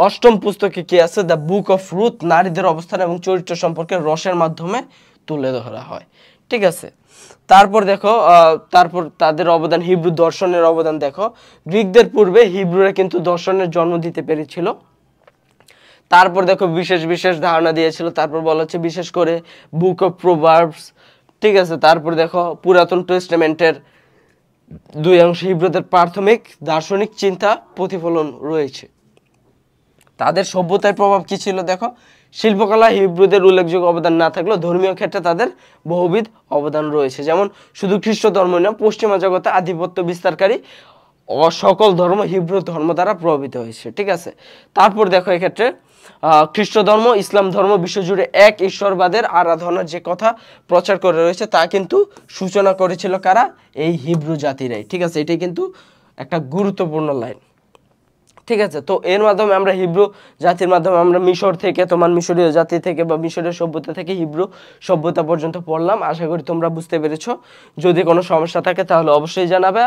অষ্টম পুস্তকে কি আছে, দ্য বুক অফ রুথ, নারীদের অবস্থান এবং চরিত্র সম্পর্কে রসের মাধ্যমে তুলে ধরা হয়, ঠিক আছে। তারপর দেখো তারপর তাদের অবদান, হিব্রু দর্শনের অবদান দেখো, গ্রিকদের পূর্বে হিব্রুরা কিন্তু দর্শনের জন্ম দিতে পেরেছিল। তারপর দেখো বিশেষ বিশেষ ধারণা দিয়েছিল। তারপর বলা হচ্ছে বিশেষ করে বুক অফ প্রোভার্বস, ঠিক আছে। তারপর দেখো পুরাতন টেস্টামেন্টের দুই অংশ হিব্রুদের প্রাথমিক দার্শনিক চিন্তা প্রতিফলন রয়েছে। তাদের সভ্যতার প্রভাব কি ছিল দেখো, শিল্পকলা হিব্রুদের উল্লেখযোগ্য অবদান না থাকলেও ধর্মীয় ক্ষেত্রে তাদের বহুবিধ অবদান রয়েছে। যেমন শুধু খ্রিস্ট ধর্ম না, পশ্চিমা জগতে আধিপত্য বিস্তারকারী সকল ধর্ম হিব্রু ধর্ম দ্বারা প্রভাবিত হয়েছে, ঠিক আছে। তারপর দেখো এক্ষেত্রে খ্রিস্ট ধর্ম, ইসলাম ধর্ম বিশ্বজুড়ে এক ঈশ্বরবাদের আরাধনার যে কথা প্রচার করে রয়েছে, তা কিন্তু সূচনা করেছিল কারা, এই হিব্রু জাতিরাই, ঠিক আছে। এটাই কিন্তু একটা গুরুত্বপূর্ণ লাইন, ঠিক আছে। তো এর মাধ্যমে আমরা হিব্রু জাতির মাধ্যমে আমরা মিশর থেকে, তোমার মিশরীয় জাতি থেকে বা মিশরীয় সভ্যতা থেকে হিব্রু সভ্যতা পর্যন্ত পড়লাম। আশা করি তোমরা বুঝতে পেরেছো। যদি কোনো সমস্যা থাকে তাহলে অবশ্যই জানাবে।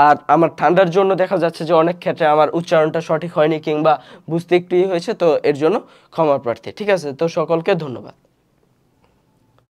আর আমার ঠান্ডার জন্য দেখা যাচ্ছে যে অনেক ক্ষেত্রে আমার উচ্চারণটা সঠিক হয়নি কিংবা বুঝতে একটু হয়েছে, তো এর জন্য ক্ষমা প্রার্থী, ঠিক আছে। তো সকলকে ধন্যবাদ।